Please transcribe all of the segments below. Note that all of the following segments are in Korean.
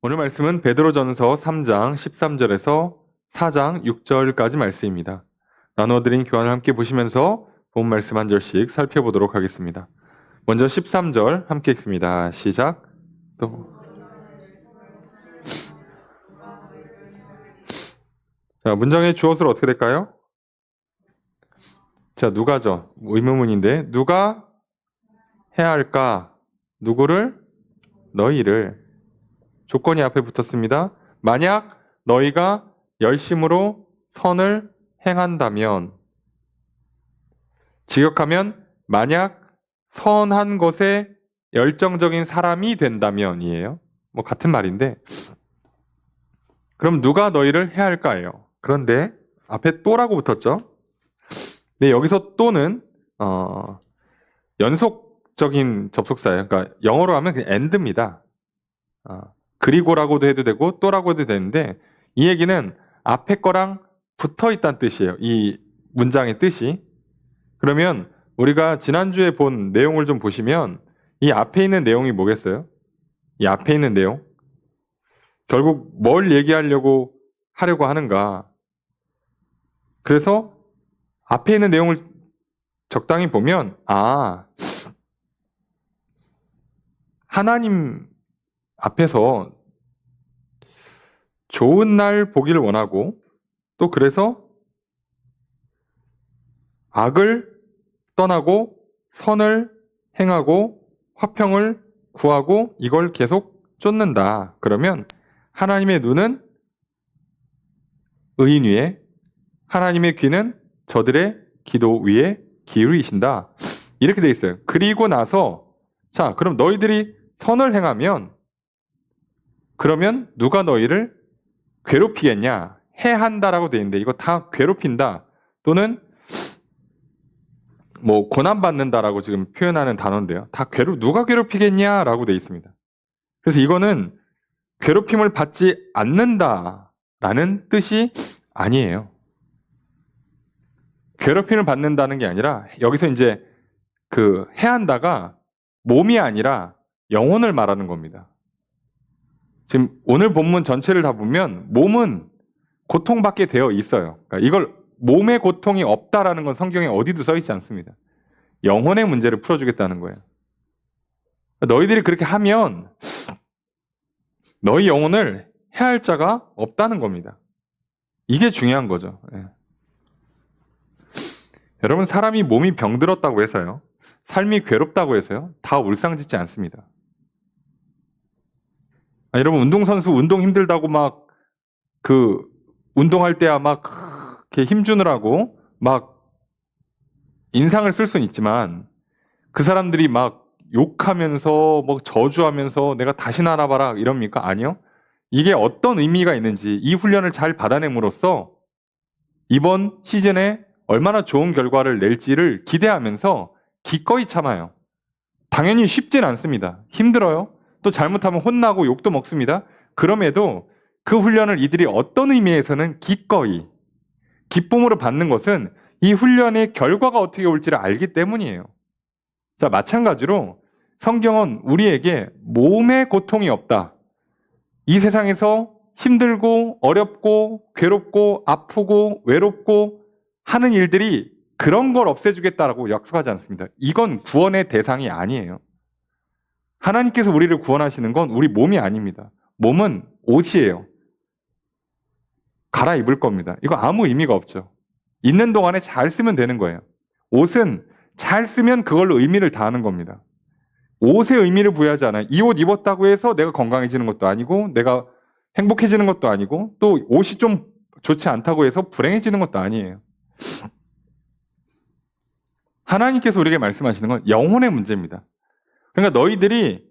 오늘 말씀은 베드로전서 3장 13절에서 4장 6절까지 말씀입니다. 나눠드린 교환을 함께 보시면서 본 말씀 한 절씩 살펴보도록 하겠습니다. 먼저 13절 함께 읽습니다. 시작. 자, 문장의 주어수로 어떻게 될까요? 자, 누가죠? 의문문인데 누가 해야 할까? 누구를? 너희를. 조건이 앞에 붙었습니다. 만약 너희가 열심으로 선을 행한다면, 직역하면 만약 선한 것에 열정적인 사람이 된다면이에요. 뭐 같은 말인데, 그럼 누가 너희를 해야 할까예요. 그런데 앞에 또라고 붙었죠. 네, 여기서 또는 연속적인 접속사예요. 그러니까 영어로 하면 그냥 and입니다. 그리고라고도 해도 되고 또라고 해도 되는데, 이 얘기는 앞에 거랑 붙어 있다는 뜻이에요. 이 문장의 뜻이. 그러면 우리가 지난주에 본 내용을 좀 보시면 이 앞에 있는 내용이 뭐겠어요? 이 앞에 있는 내용. 결국 뭘 얘기하려고 하는가. 그래서 앞에 있는 내용을 적당히 보면 하나님 앞에서 좋은 날 보기를 원하고, 또 그래서 악을 떠나고 선을 행하고 화평을 구하고 이걸 계속 쫓는다. 그러면 하나님의 눈은 의인 위에, 하나님의 귀는 저들의 기도 위에 기울이신다. 이렇게 되어 있어요. 그리고 나서 자, 그럼 너희들이 선을 행하면 그러면 누가 너희를 괴롭히겠냐? 해한다라고 되어 있는데 이거 다 괴롭힌다 또는 뭐 고난받는다라고 지금 표현하는 단어인데요. 다 누가 괴롭히겠냐라고 되어 있습니다. 그래서 이거는 괴롭힘을 받지 않는다라는 뜻이 아니에요. 괴롭힘을 받는다는 게 아니라 여기서 이제 그 해한다가 몸이 아니라 영혼을 말하는 겁니다. 지금 오늘 본문 전체를 다 보면 몸은 고통받게 되어 있어요. 그러니까 이걸 몸의 고통이 없다라는 건 성경에 어디도 써 있지 않습니다. 영혼의 문제를 풀어주겠다는 거예요. 너희들이 그렇게 하면 너희 영혼을 해할 자가 없다는 겁니다. 이게 중요한 거죠. 예. 여러분, 사람이 몸이 병들었다고 해서요, 삶이 괴롭다고 해서요, 다 울상짓지 않습니다. 여러분, 운동선수 운동 힘들다고 막 운동할 때야 막 이렇게 힘주느라고 막 인상을 쓸 수는 있지만 그 사람들이 막 욕하면서 뭐 저주하면서 내가 다시 날아봐라 이럽니까? 아니요. 이게 어떤 의미가 있는지 이 훈련을 잘 받아냄으로써 이번 시즌에 얼마나 좋은 결과를 낼지를 기대하면서 기꺼이 참아요. 당연히 쉽진 않습니다. 힘들어요. 또 잘못하면 혼나고 욕도 먹습니다. 그럼에도 그 훈련을 이들이 어떤 의미에서는 기꺼이 기쁨으로 받는 것은 이 훈련의 결과가 어떻게 올지를 알기 때문이에요. 자, 마찬가지로 성경은 우리에게 몸의 고통이 없다. 이 세상에서 힘들고 어렵고 괴롭고 아프고 외롭고 하는 일들이 그런 걸 없애주겠다라고 약속하지 않습니다. 이건 구원의 대상이 아니에요. 하나님께서 우리를 구원하시는 건 우리 몸이 아닙니다. 몸은 옷이에요. 갈아입을 겁니다. 이거 아무 의미가 없죠. 있는 동안에 잘 쓰면 되는 거예요. 옷은 잘 쓰면 그걸로 의미를 다하는 겁니다. 옷에 의미를 부여하지 않아요. 이 옷 입었다고 해서 내가 건강해지는 것도 아니고 내가 행복해지는 것도 아니고 또 옷이 좀 좋지 않다고 해서 불행해지는 것도 아니에요. 하나님께서 우리에게 말씀하시는 건 영혼의 문제입니다. 그러니까 너희들이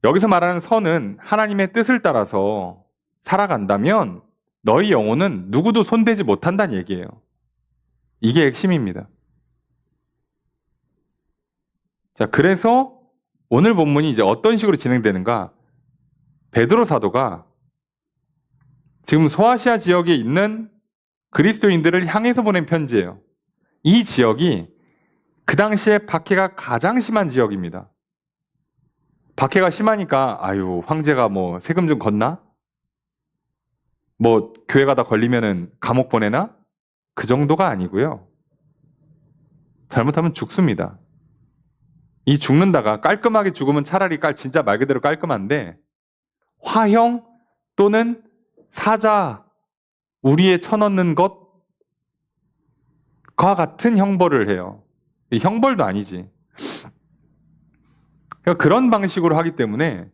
여기서 말하는 선은 하나님의 뜻을 따라서 살아간다면 너희 영혼은 누구도 손대지 못한다는 얘기예요. 이게 핵심입니다. 자, 그래서 오늘 본문이 이제 어떤 식으로 진행되는가? 베드로 사도가 지금 소아시아 지역에 있는 그리스도인들을 향해서 보낸 편지예요. 이 지역이 그 당시에 박해가 가장 심한 지역입니다. 박해가 심하니까 아유 황제가 뭐 세금 좀 걷나? 뭐 교회 가다 걸리면은 감옥 보내나? 그 정도가 아니고요. 잘못하면 죽습니다. 이 죽는다가 깔끔하게 죽으면 차라리 진짜 말 그대로 깔끔한데 화형 또는 사자 우리에 쳐넣는 것과 같은 형벌을 해요. 이 형벌도 아니지. 그러니까 그런 방식으로 하기 때문에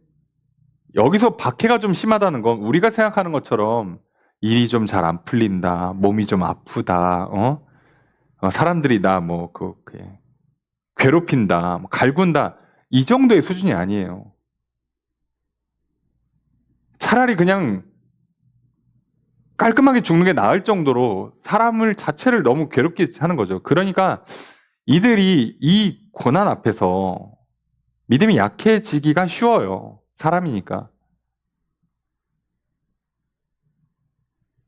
여기서 박해가 좀 심하다는 건 우리가 생각하는 것처럼 일이 좀 잘 안 풀린다, 몸이 좀 아프다, 사람들이 나 뭐 괴롭힌다, 뭐 갈군다 이 정도의 수준이 아니에요. 차라리 그냥 깔끔하게 죽는 게 나을 정도로 사람을 자체를 너무 괴롭게 하는 거죠. 그러니까 이들이 이 고난 앞에서 믿음이 약해지기가 쉬워요. 사람이니까.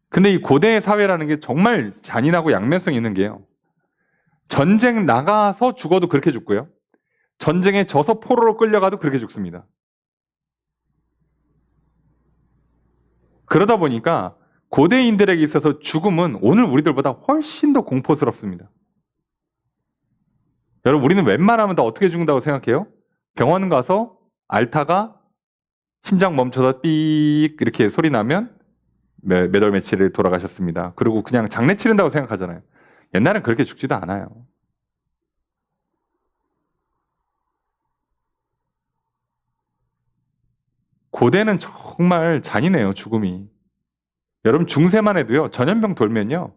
근데 이 고대의 사회라는 게 정말 잔인하고 양면성 있는 게요. 전쟁 나가서 죽어도 그렇게 죽고요. 전쟁에 져서 포로로 끌려가도 그렇게 죽습니다. 그러다 보니까 고대인들에게 있어서 죽음은 오늘 우리들보다 훨씬 더 공포스럽습니다. 여러분, 우리는 웬만하면 다 어떻게 죽는다고 생각해요? 병원 가서 앓다가 심장 멈춰서 삑 이렇게 소리 나면 몇 월 며칠에 돌아가셨습니다. 그리고 그냥 장례 치른다고 생각하잖아요. 옛날엔 그렇게 죽지도 않아요. 고대는 정말 잔인해요, 죽음이. 여러분, 중세만 해도요, 전염병 돌면요,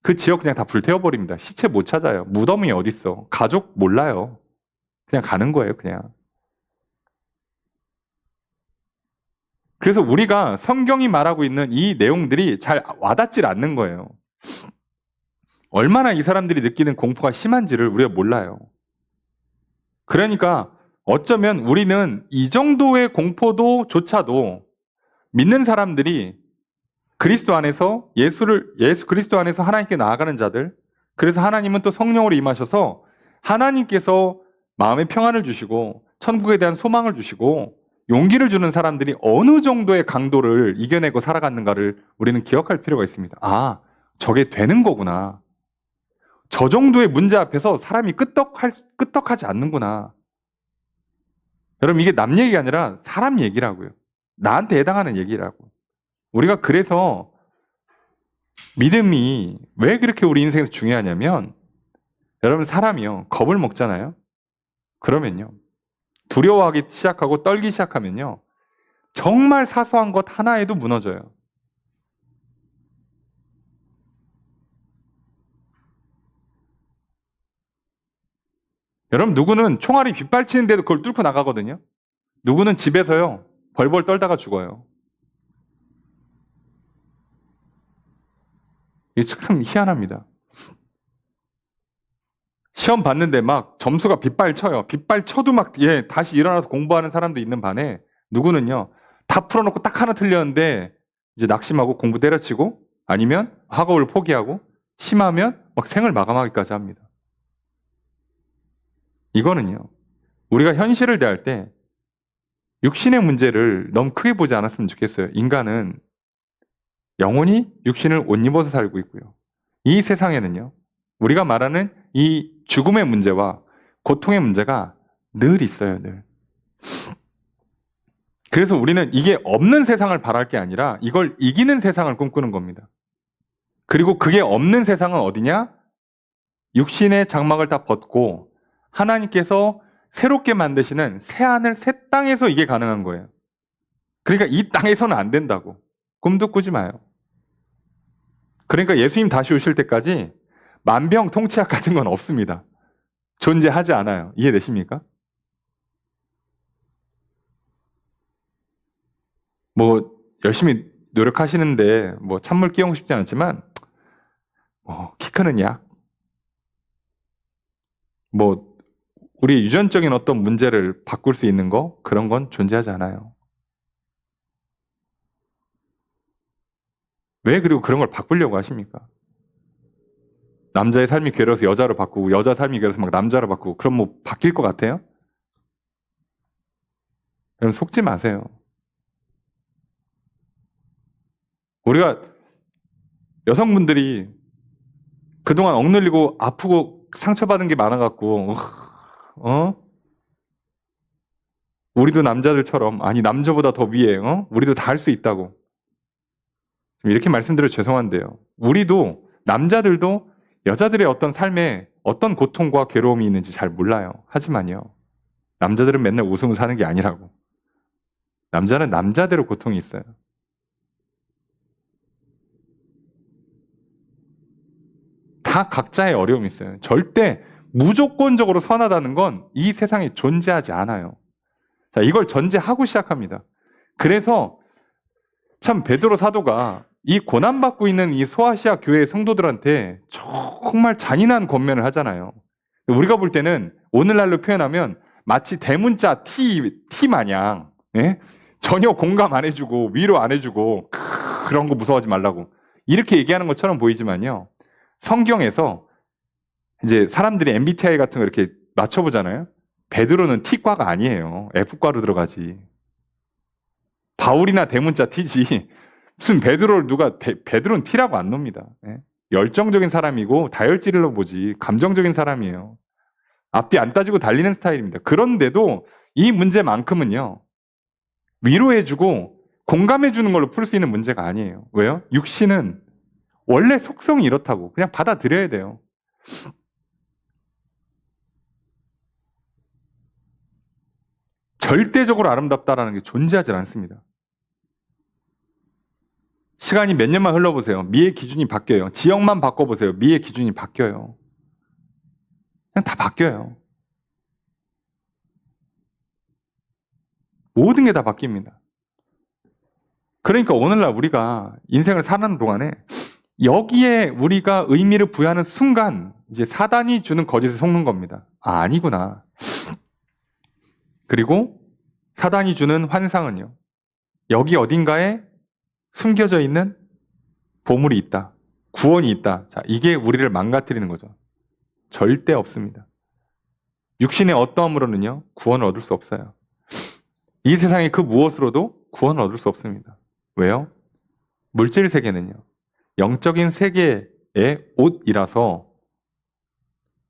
그 지역 그냥 다 불태워버립니다. 시체 못 찾아요. 무덤이 어딨어. 가족 몰라요. 그냥 가는 거예요, 그냥. 그래서 우리가 성경이 말하고 있는 이 내용들이 잘 와닿질 않는 거예요. 얼마나 이 사람들이 느끼는 공포가 심한지를 우리가 몰라요. 그러니까 어쩌면 우리는 이 정도의 공포도조차도 믿는 사람들이 그리스도 안에서 예수 그리스도 안에서 하나님께 나아가는 자들, 그래서 하나님은 또 성령으로 임하셔서 하나님께서 마음의 평안을 주시고 천국에 대한 소망을 주시고 용기를 주는 사람들이 어느 정도의 강도를 이겨내고 살아갔는가를 우리는 기억할 필요가 있습니다. 아, 저게 되는 거구나. 저 정도의 문제 앞에서 사람이 끄떡하지 않는구나. 여러분, 이게 남 얘기가 아니라 사람 얘기라고요. 나한테 해당하는 얘기라고. 우리가 그래서 믿음이 왜 그렇게 우리 인생에서 중요하냐면, 여러분, 사람이요, 겁을 먹잖아요. 그러면요, 두려워하기 시작하고 떨기 시작하면요, 정말 사소한 것 하나에도 무너져요. 여러분, 누구는 총알이 빗발치는데도 그걸 뚫고 나가거든요. 누구는 집에서요, 벌벌 떨다가 죽어요. 이게 참 희한합니다. 시험 봤는데 막 점수가 빗발쳐요. 빗발쳐도 막 다시 일어나서 공부하는 사람도 있는 반에 누구는요, 다 풀어놓고 딱 하나 틀렸는데 이제 낙심하고 공부 때려치고 아니면 학업을 포기하고 심하면 막 생을 마감하기까지 합니다. 이거는요, 우리가 현실을 대할 때 육신의 문제를 너무 크게 보지 않았으면 좋겠어요. 인간은 영원히 육신을 옷 입어서 살고 있고요. 이 세상에는요, 우리가 말하는 이 죽음의 문제와 고통의 문제가 늘 있어요, 늘. 그래서 우리는 이게 없는 세상을 바랄 게 아니라 이걸 이기는 세상을 꿈꾸는 겁니다. 그리고 그게 없는 세상은 어디냐? 육신의 장막을 다 벗고 하나님께서 새롭게 만드시는 새하늘 새 땅에서 이게 가능한 거예요. 그러니까 이 땅에서는 안 된다고. 꿈도 꾸지 마요. 그러니까 예수님 다시 오실 때까지 만병통치약 같은 건 없습니다. 존재하지 않아요. 이해되십니까? 뭐 열심히 노력하시는데 뭐 찬물 끼얹고 싶지 않지만 키 크는 약, 뭐 우리 유전적인 어떤 문제를 바꿀 수 있는 거, 그런 건 존재하지 않아요. 왜 그리고 그런 걸 바꾸려고 하십니까? 남자의 삶이 괴로워서 여자로 바꾸고 여자 삶이 괴로워서 막 남자로 바꾸고 그럼 뭐 바뀔 것 같아요? 여러분 속지 마세요. 우리가 여성분들이 그동안 억눌리고 아프고 상처받은 게 많아갖고 우리도 남자들처럼 아니 남자보다 더 위에 우리도 다 할 수 있다고 이렇게 말씀드려 죄송한데요. 우리도 남자들도 여자들의 어떤 삶에 어떤 고통과 괴로움이 있는지 잘 몰라요. 하지만요. 남자들은 맨날 웃으면서 사는 게 아니라고. 남자는 남자대로 고통이 있어요. 다 각자의 어려움이 있어요. 절대 무조건적으로 선하다는 건 이 세상에 존재하지 않아요. 자, 이걸 전제하고 시작합니다. 그래서 참 베드로 사도가 이 고난받고 있는 이 소아시아 교회 성도들한테 정말 잔인한 권면을 하잖아요. 우리가 볼 때는 오늘날로 표현하면 마치 대문자 T 마냥 전혀 공감 안 해주고 위로 안 해주고 그런 거 무서워하지 말라고 이렇게 얘기하는 것처럼 보이지만요. 성경에서 이제 사람들이 MBTI 같은 거 이렇게 맞춰보잖아요. 베드로는 T과가 아니에요. F과로 들어가지. 바울이나 대문자 T지. 무슨 베드로를 베드로는 T라고 안 놉니다. 열정적인 사람이고 다혈질로 보지 감정적인 사람이에요. 앞뒤 안 따지고 달리는 스타일입니다. 그런데도 이 문제만큼은요. 위로해주고 공감해주는 걸로 풀 수 있는 문제가 아니에요. 왜요? 육신은 원래 속성이 이렇다고 그냥 받아들여야 돼요. 절대적으로 아름답다라는 게 존재하지 않습니다. 시간이 몇 년만 흘러보세요. 미의 기준이 바뀌어요. 지역만 바꿔보세요. 미의 기준이 바뀌어요. 그냥 다 바뀌어요. 모든 게 다 바뀝니다. 그러니까 오늘날 우리가 인생을 사는 동안에 여기에 우리가 의미를 부여하는 순간 이제 사단이 주는 거짓에 속는 겁니다. 아, 아니구나. 그리고 사단이 주는 환상은요. 여기 어딘가에 숨겨져 있는 보물이 있다. 구원이 있다. 자, 이게 우리를 망가뜨리는 거죠. 절대 없습니다. 육신의 어떠함으로는요. 구원을 얻을 수 없어요. 이 세상의 그 무엇으로도 구원을 얻을 수 없습니다. 왜요? 물질 세계는요. 영적인 세계의 옷이라서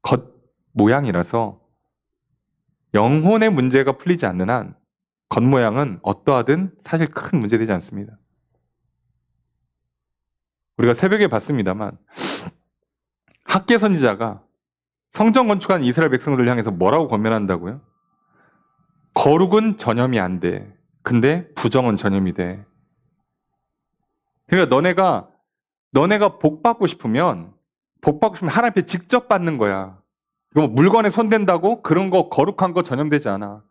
겉 모양이라서 영혼의 문제가 풀리지 않는 한 겉모양은 어떠하든 사실 큰 문제되지 않습니다. 우리가 새벽에 봤습니다만 학개 선지자가 성전 건축한 이스라엘 백성들을 향해서 뭐라고 권면한다고요? 거룩은 전염이 안 돼. 근데 부정은 전염이 돼. 그러니까 너네가 복 받고 싶으면 하나님 앞에 직접 받는 거야. 이거 물건에 손댄다고 그런 거 거룩한 거 전염되지 않아.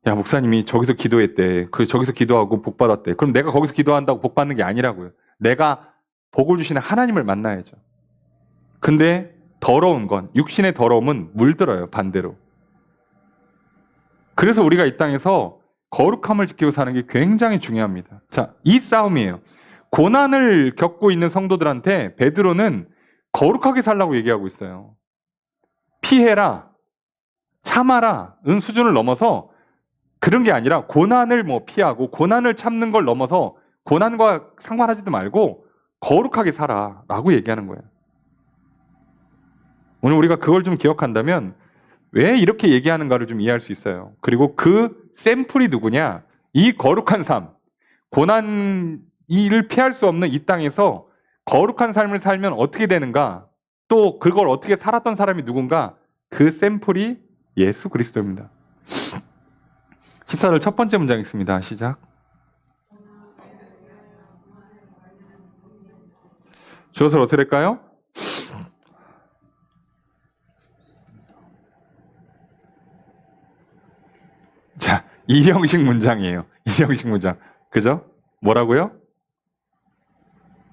야, 목사님이 저기서 기도했대. 저기서 기도하고 복 받았대. 그럼 내가 거기서 기도한다고 복 받는 게 아니라고요. 내가 복을 주시는 하나님을 만나야죠. 근데 더러운 건 육신의 더러움은 물들어요. 반대로. 그래서 우리가 이 땅에서 거룩함을 지키고 사는 게 굉장히 중요합니다. 자, 이 싸움이에요. 고난을 겪고 있는 성도들한테 베드로는 거룩하게 살라고 얘기하고 있어요. 피해라, 참아라 은 수준을 넘어서 그런 게 아니라 고난을 피하고 고난을 참는 걸 넘어서 고난과 상관하지도 말고 거룩하게 살아라고 얘기하는 거예요. 오늘 우리가 그걸 좀 기억한다면 왜 이렇게 얘기하는가를 좀 이해할 수 있어요. 그리고 그 샘플이 누구냐? 이 거룩한 삶, 고난 이를 피할 수 없는 이 땅에서 거룩한 삶을 살면 어떻게 되는가? 또 그걸 어떻게 살았던 사람이 누군가? 그 샘플이 예수 그리스도입니다. 14절 첫 번째 문장 있습니다. 시작. 주어서 어떻게 될까요? 자, 일형식 문장이에요. 일형식 문장. 그죠? 뭐라고요?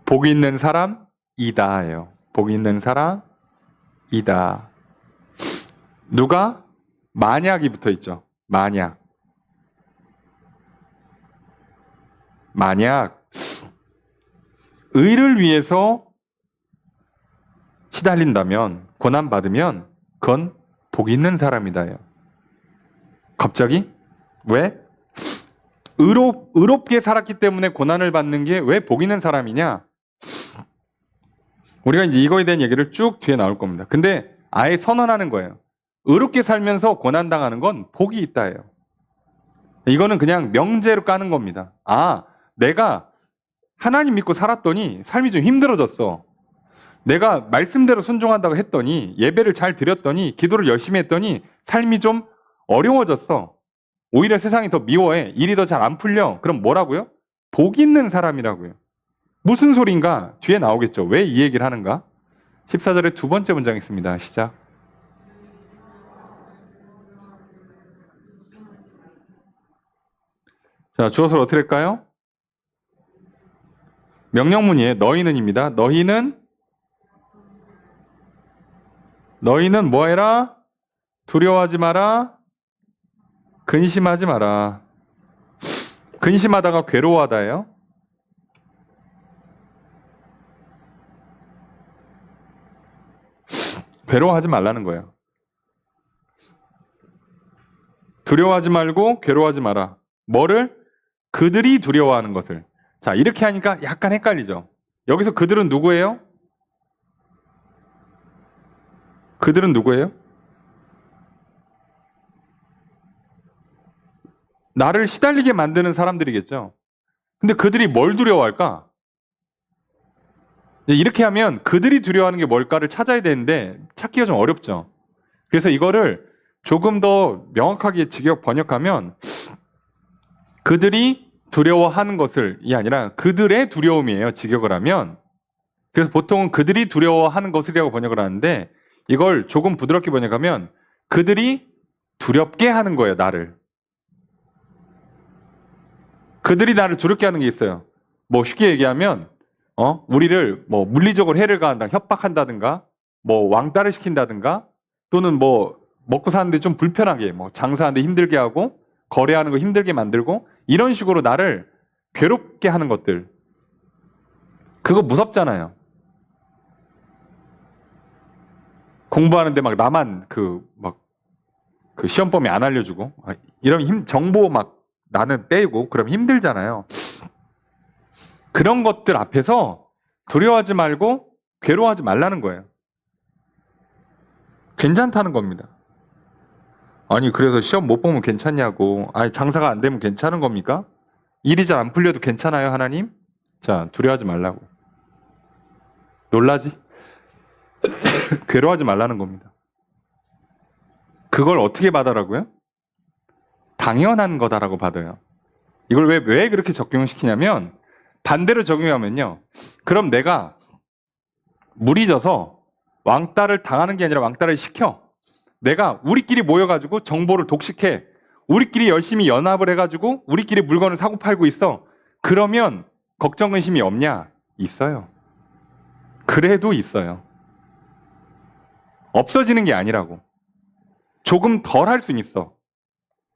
복 있는 사람이다예요. 복 있는 사람이다. 누가? 만약이 붙어 있죠. 만약 의를 위해서 시달린다면, 고난받으면 그건 복 있는 사람이다예요. 갑자기? 왜? 의롭게 살았기 때문에 고난을 받는 게 왜 복 있는 사람이냐? 우리가 이제 이거에 대한 얘기를 쭉 뒤에 나올 겁니다. 근데 아예 선언하는 거예요. 의롭게 살면서 고난당하는 건 복이 있다예요. 이거는 그냥 명제로 까는 겁니다. 아, 내가 하나님 믿고 살았더니 삶이 좀 힘들어졌어. 내가 말씀대로 순종한다고 했더니 예배를 잘 드렸더니 기도를 열심히 했더니 삶이 좀 어려워졌어. 오히려 세상이 더 미워해. 일이 더 잘 안 풀려. 그럼 뭐라고요? 복 있는 사람이라고요. 무슨 소린가? 뒤에 나오겠죠. 왜 이 얘기를 하는가? 14절의 두 번째 문장 있습니다. 시작. 자, 주어서 어떻게 할까요? 명령문이에요. 너희는입니다. 너희는 뭐 해라? 두려워하지 마라. 근심하지 마라. 근심하다가 괴로워하다예요. 괴로워하지 말라는 거예요. 두려워하지 말고 괴로워하지 마라. 뭐를? 그들이 두려워하는 것을. 자, 이렇게 하니까 약간 헷갈리죠. 여기서 그들은 누구예요? 그들은 누구예요? 나를 시달리게 만드는 사람들이겠죠. 근데 그들이 뭘 두려워할까? 이렇게 하면 그들이 두려워하는 게 뭘까를 찾아야 되는데 찾기가 좀 어렵죠. 그래서 이거를 조금 더 명확하게 직역 번역하면 그들이 두려워하는 것을이 아니라 그들의 두려움이에요. 직역을 하면. 그래서 보통은 그들이 두려워하는 것이라고 번역을 하는데 이걸 조금 부드럽게 번역하면 그들이 두렵게 하는 거예요. 나를. 그들이 나를 두렵게 하는 게 있어요. 뭐 쉽게 얘기하면 우리를 뭐 물리적으로 해를 가한다, 협박한다든가, 뭐 왕따를 시킨다든가, 또는 뭐 먹고 사는데 좀 불편하게, 뭐 장사하는데 힘들게 하고, 거래하는 거 힘들게 만들고, 이런 식으로 나를 괴롭게 하는 것들. 그거 무섭잖아요. 공부하는데 막 나만 그 시험 범위 안 알려주고, 이런 정보 막 나는 빼고, 그럼 힘들잖아요. 그런 것들 앞에서 두려워하지 말고 괴로워하지 말라는 거예요. 괜찮다는 겁니다. 아니 그래서 시험 못 보면 괜찮냐고. 아니 장사가 안 되면 괜찮은 겁니까? 일이 잘 안 풀려도 괜찮아요 하나님? 자, 두려워하지 말라고. 놀라지? 괴로워하지 말라는 겁니다. 그걸 어떻게 받아라고요? 당연한 거다라고 받아요. 이걸 왜 그렇게 적용시키냐면 반대로 적용하면요. 그럼 내가 물이 져서 왕따를 당하는 게 아니라 왕따를 시켜. 내가 우리끼리 모여가지고 정보를 독식해. 우리끼리 열심히 연합을 해가지고 우리끼리 물건을 사고 팔고 있어. 그러면 걱정 의심이 없냐? 있어요. 그래도 있어요. 없어지는 게 아니라고. 조금 덜 할 수는 있어.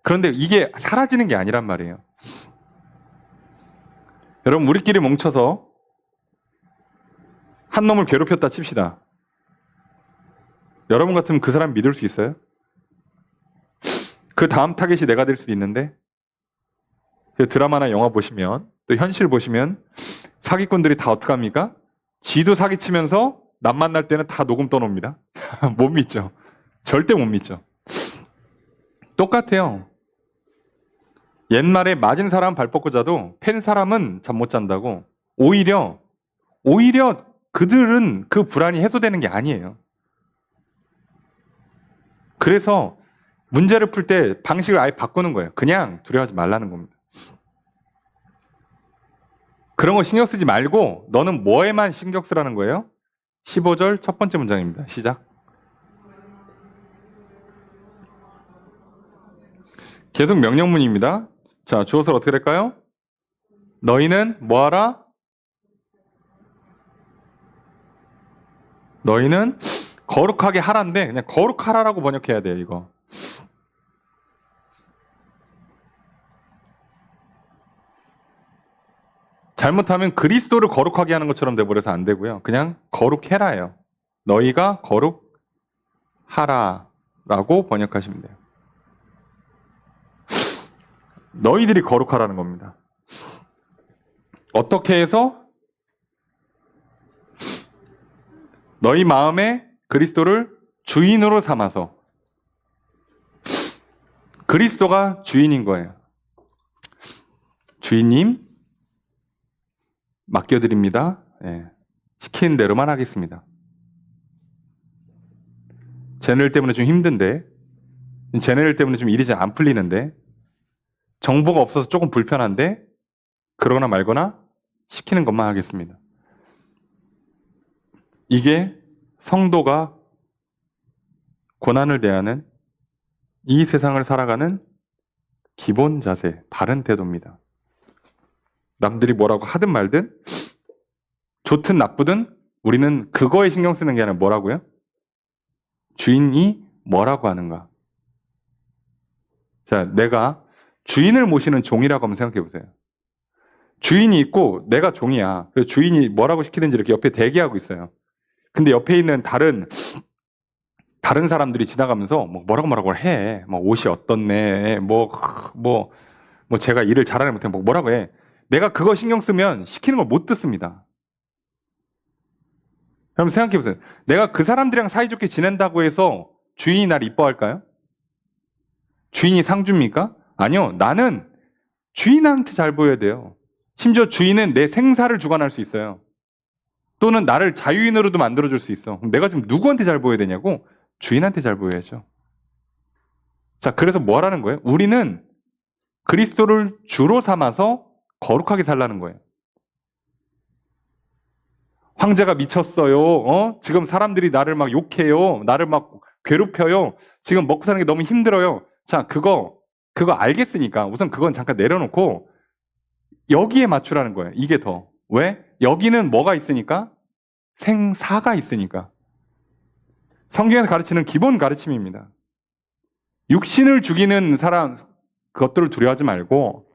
그런데 이게 사라지는 게 아니란 말이에요. 여러분 우리끼리 뭉쳐서 한 놈을 괴롭혔다 칩시다. 여러분 같으면 그 사람 믿을 수 있어요? 그 다음 타겟이 내가 될 수도 있는데 드라마나 영화 보시면 또 현실 보시면 사기꾼들이 다 어떡합니까? 지도 사기치면서 남 만날 때는 다 녹음 떠놉니다. 못 믿죠. 절대 못 믿죠. 똑같아요. 옛말에 맞은 사람 발 뻗고 자도 팬 사람은 잠 못 잔다고. 오히려 그들은 그 불안이 해소되는 게 아니에요. 그래서 문제를 풀 때 방식을 아예 바꾸는 거예요. 그냥 두려워하지 말라는 겁니다. 그런 거 신경 쓰지 말고 너는 뭐에만 신경 쓰라는 거예요? 15절 첫 번째 문장입니다. 시작. 계속 명령문입니다. 자, 주어서 어떻게 될까요? 너희는 뭐하라? 너희는 거룩하게 하라인데 그냥 거룩하라라고 번역해야 돼요. 이거. 잘못하면 그리스도를 거룩하게 하는 것처럼 돼버려서 안 되고요. 그냥 거룩해라예요. 너희가 거룩하라라고 번역하시면 돼요. 너희들이 거룩하라는 겁니다. 어떻게 해서? 너희 마음에 그리스도를 주인으로 삼아서. 그리스도가 주인인 거예요. 주인님, 맡겨드립니다. 예, 시키는 대로만 하겠습니다. 쟤네들 때문에 좀 힘든데, 쟤네들 때문에 좀 일이 잘 안 풀리는데, 정보가 없어서 조금 불편한데, 그러거나 말거나 시키는 것만 하겠습니다. 이게 성도가 고난을 대하는 이 세상을 살아가는 기본 자세, 바른 태도입니다. 남들이 뭐라고 하든 말든, 좋든 나쁘든 우리는 그거에 신경 쓰는 게 아니라 뭐라고요? 주인이 뭐라고 하는가. 자, 내가 주인을 모시는 종이라고 한번 생각해 보세요. 주인이 있고 내가 종이야. 그래서 주인이 뭐라고 시키든지 이렇게 옆에 대기하고 있어요. 근데 옆에 있는 다른 사람들이 지나가면서 뭐라고 해. 뭐 옷이 어떻네. 뭐 제가 일을 잘하는 못해. 뭐라고 해. 내가 그거 신경 쓰면 시키는 걸 못 듣습니다. 그럼 생각해 보세요. 내가 그 사람들이랑 사이좋게 지낸다고 해서 주인이 날 이뻐할까요? 주인이 상주입니까? 아니요. 나는 주인한테 잘 보여야 돼요. 심지어 주인은 내 생사를 주관할 수 있어요. 또는 나를 자유인으로도 만들어줄 수 있어. 그럼 내가 지금 누구한테 잘 보여야 되냐고? 주인한테 잘 보여야죠. 자, 그래서 뭐 하라는 거예요? 우리는 그리스도를 주로 삼아서 거룩하게 살라는 거예요. 황제가 미쳤어요. 지금 사람들이 나를 막 욕해요. 나를 막 괴롭혀요. 지금 먹고 사는 게 너무 힘들어요. 자, 그거 알겠으니까 우선 그건 잠깐 내려놓고 여기에 맞추라는 거예요. 이게 더. 왜? 여기는 뭐가 있으니까? 생사가 있으니까. 성경에서 가르치는 기본 가르침입니다. 육신을 죽이는 사람, 그것들을 두려워하지 말고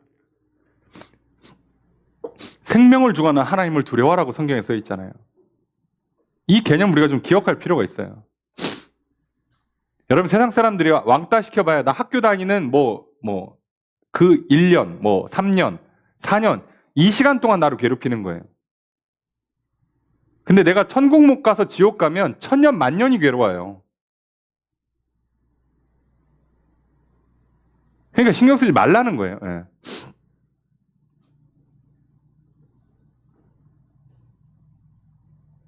생명을 주관하는 하나님을 두려워하라고 성경에 써 있잖아요. 이 개념 우리가 좀 기억할 필요가 있어요. 여러분, 세상 사람들이 왕따 시켜봐야 나 학교 다니는 그 1년, 3년, 4년 이 시간 동안 나를 괴롭히는 거예요. 근데 내가 천국 못 가서 지옥 가면 천년 만년이 괴로워요. 그러니까 신경 쓰지 말라는 거예요. 예.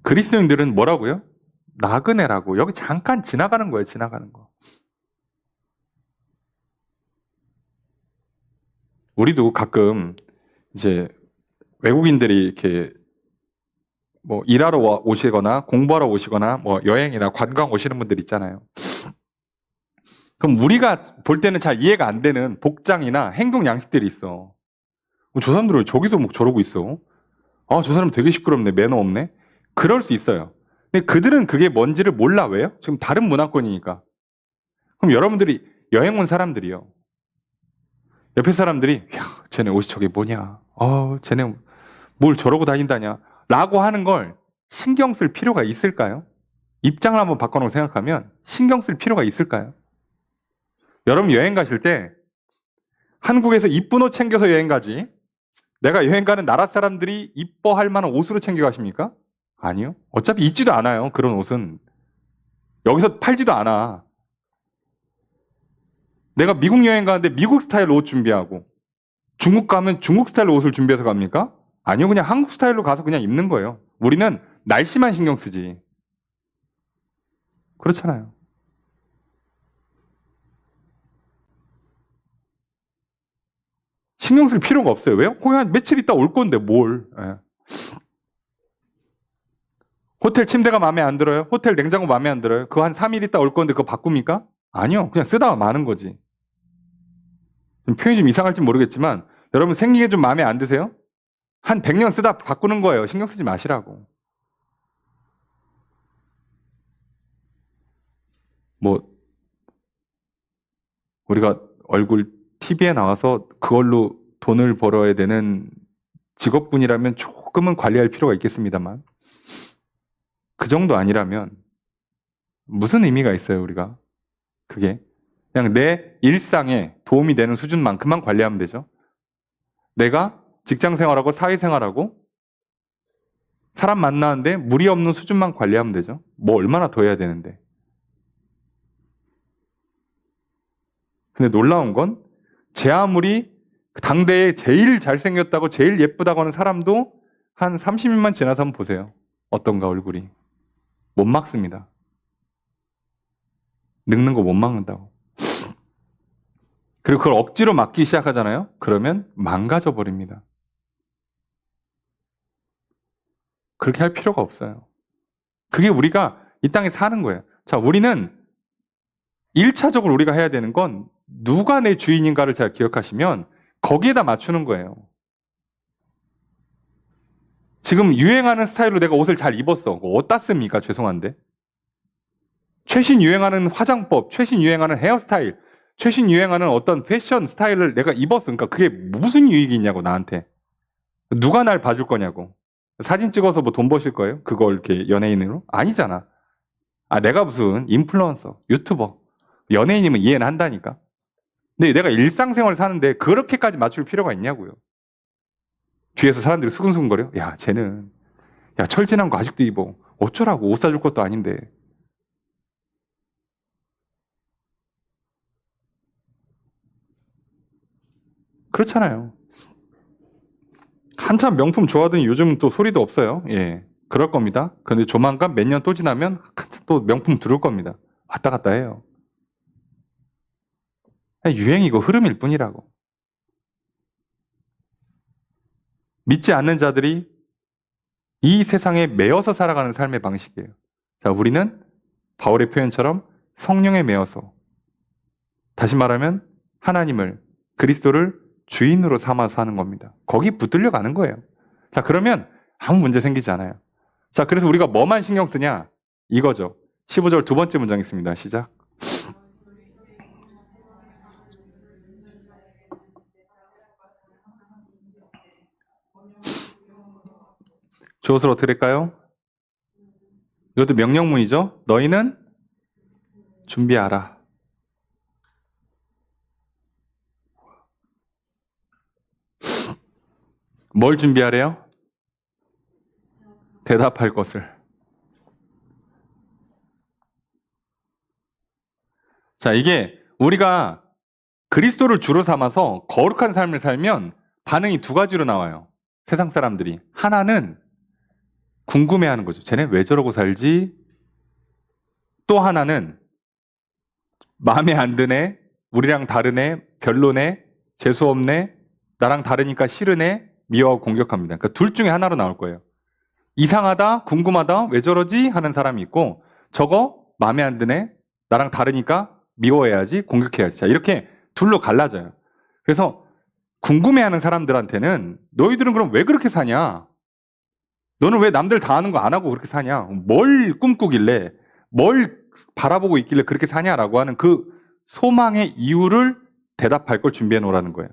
그리스도인들은 뭐라고요? 나그네라고. 여기 잠깐 지나가는 거예요. 지나가는 거. 우리도 가끔 이제 외국인들이 이렇게 일하러 오시거나 공부하러 오시거나 여행이나 관광 오시는 분들 있잖아요. 그럼 우리가 볼 때는 잘 이해가 안 되는 복장이나 행동 양식들이 있어. 저 사람들은 왜 저기서 저러고 있어? 아, 저 사람 되게 시끄럽네. 매너 없네. 그럴 수 있어요. 근데 그들은 그게 뭔지를 몰라. 왜요? 지금 다른 문화권이니까. 그럼 여러분들이 여행 온 사람들이요. 옆에 사람들이 야, 쟤네 옷이 저게 뭐냐. 쟤네 뭘 저러고 다닌다냐. 라고 하는 걸 신경 쓸 필요가 있을까요? 입장을 한번 바꿔놓고 생각하면 신경 쓸 필요가 있을까요? 여러분 여행 가실 때 한국에서 이쁜 옷 챙겨서 여행 가지 내가 여행 가는 나라 사람들이 이뻐할 만한 옷으로 챙겨 가십니까? 아니요. 어차피 있지도 않아요. 그런 옷은. 여기서 팔지도 않아. 내가 미국 여행 가는데 미국 스타일로 옷 준비하고 중국 가면 중국 스타일로 옷을 준비해서 갑니까? 아니요. 그냥 한국 스타일로 가서 그냥 입는 거예요. 우리는 날씨만 신경 쓰지. 그렇잖아요. 신경 쓸 필요가 없어요. 왜요? 거기 한 며칠 있다 올 건데 뭘. 예. 호텔 침대가 마음에 안 들어요? 호텔 냉장고 마음에 안 들어요? 그거 한 3일 있다 올 건데 그거 바꿉니까? 아니요. 그냥 쓰다가 마는 거지. 표현이 좀 이상할지 모르겠지만 여러분 생긴 게 좀 마음에 안 드세요? 한 100년 쓰다 바꾸는 거예요. 신경 쓰지 마시라고. 우리가 얼굴 TV에 나와서 그걸로 돈을 벌어야 되는 직업군이라면 조금은 관리할 필요가 있겠습니다만 그 정도 아니라면 무슨 의미가 있어요, 우리가? 그게. 그냥 내 일상에 도움이 되는 수준만큼만 관리하면 되죠. 내가 직장 생활하고 사회 생활하고 사람 만나는데 무리 없는 수준만 관리하면 되죠. 뭐 얼마나 더 해야 되는데. 근데 놀라운 건 제 아무리 당대에 제일 잘생겼다고 제일 예쁘다고 하는 사람도 한 30년만 지나서 한번 보세요. 어떤가 얼굴이. 못 막습니다. 늙는 거 못 막는다고. 그리고 그걸 억지로 막기 시작하잖아요. 그러면 망가져 버립니다. 그렇게 할 필요가 없어요. 그게 우리가 이 땅에 사는 거예요. 자, 우리는 1차적으로 우리가 해야 되는 건 누가 내 주인인가를 잘 기억하시면 거기에다 맞추는 거예요. 지금 유행하는 스타일로 내가 옷을 잘 입었어. 어디다 씁니까? 죄송한데. 최신 유행하는 화장법, 최신 유행하는 헤어스타일, 최신 유행하는 어떤 패션 스타일을 내가 입었어. 그러니까 그게 무슨 유익이 있냐고, 나한테. 누가 날 봐줄 거냐고. 사진 찍어서 뭐 돈 버실 거예요? 그걸 이렇게 연예인으로? 아니잖아. 아, 내가 무슨 인플루언서, 유튜버, 연예인이면 이해는 한다니까. 근데 내가 일상생활을 사는데 그렇게까지 맞출 필요가 있냐고요. 뒤에서 사람들이 수근수근거려. 야, 쟤는 야, 철진한 거 아직도 입어. 어쩌라고, 옷 사줄 것도 아닌데. 그렇잖아요. 한참 명품 좋아하더니 요즘은 또 소리도 없어요. 예, 그럴 겁니다. 그런데 조만간 몇 년 또 지나면 한참 또 명품 들어올 겁니다. 왔다 갔다 해요. 유행이고 흐름일 뿐이라고. 믿지 않는 자들이 이 세상에 매여서 살아가는 삶의 방식이에요. 자, 우리는 바울의 표현처럼 성령에 매여서, 다시 말하면 하나님을, 그리스도를 주인으로 삼아서 하는 겁니다. 거기 붙들려 가는 거예요. 자, 그러면 아무 문제 생기지 않아요. 자, 그래서 우리가 뭐만 신경 쓰냐? 이거죠. 15절 두 번째 문장 있습니다. 시작. 조어를 어떻게 될까요? 이것도 명령문이죠. 너희는 준비하라. 뭘 준비하래요? 대답할 것을. 자, 이게 우리가 그리스도를 주로 삼아서 거룩한 삶을 살면 반응이 두 가지로 나와요. 세상 사람들이. 하나는 궁금해하는 거죠. 쟤네 왜 저러고 살지? 또 하나는 마음에 안 드네, 우리랑 다르네, 별로네, 재수없네, 나랑 다르니까 싫으네, 미워하고 공격합니다. 그러니까 둘 중에 하나로 나올 거예요. 이상하다, 궁금하다, 왜 저러지? 하는 사람이 있고, 저거 마음에 안 드네, 나랑 다르니까 미워해야지, 공격해야지. 자, 이렇게 둘로 갈라져요. 그래서 궁금해하는 사람들한테는 너희들은 그럼 왜 그렇게 사냐? 너는 왜 남들 다 하는 거 안 하고 그렇게 사냐? 뭘 꿈꾸길래, 뭘 바라보고 있길래 그렇게 사냐라고 하는 그 소망의 이유를 대답할 걸 준비해 놓으라는 거예요.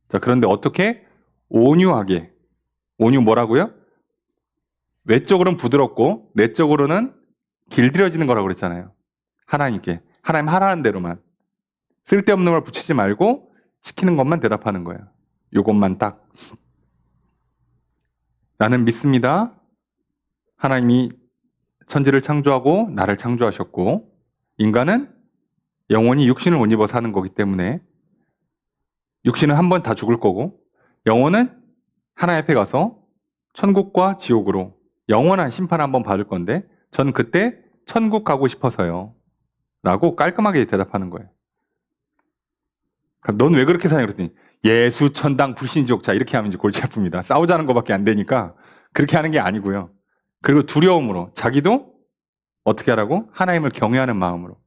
자, 그런데 어떻게? 온유하게. 온유 뭐라고요? 외적으로는 부드럽고 내적으로는 길들여지는 거라고 그랬잖아요. 하나님께. 하나님 하라는 대로만. 쓸데없는 걸 붙이지 말고 시키는 것만 대답하는 거예요. 요것만 딱. 나는 믿습니다. 하나님이 천지를 창조하고 나를 창조하셨고, 인간은 영원히 육신을 못 입어 사는 거기 때문에 육신은 한 번 다 죽을 거고, 영혼은 하나님 앞에 가서 천국과 지옥으로 영원한 심판 한번 받을 건데, 저는 그때 천국 가고 싶어서요 라고 깔끔하게 대답하는 거예요. 넌 왜 그렇게 사냐 그랬더니 예수, 천당, 불신지옥. 자, 이렇게 하면 이제 골치 아픕니다. 싸우자는 것밖에 안 되니까 그렇게 하는 게 아니고요. 그리고 두려움으로, 자기도 어떻게 하라고? 하나님을 경외하는 마음으로.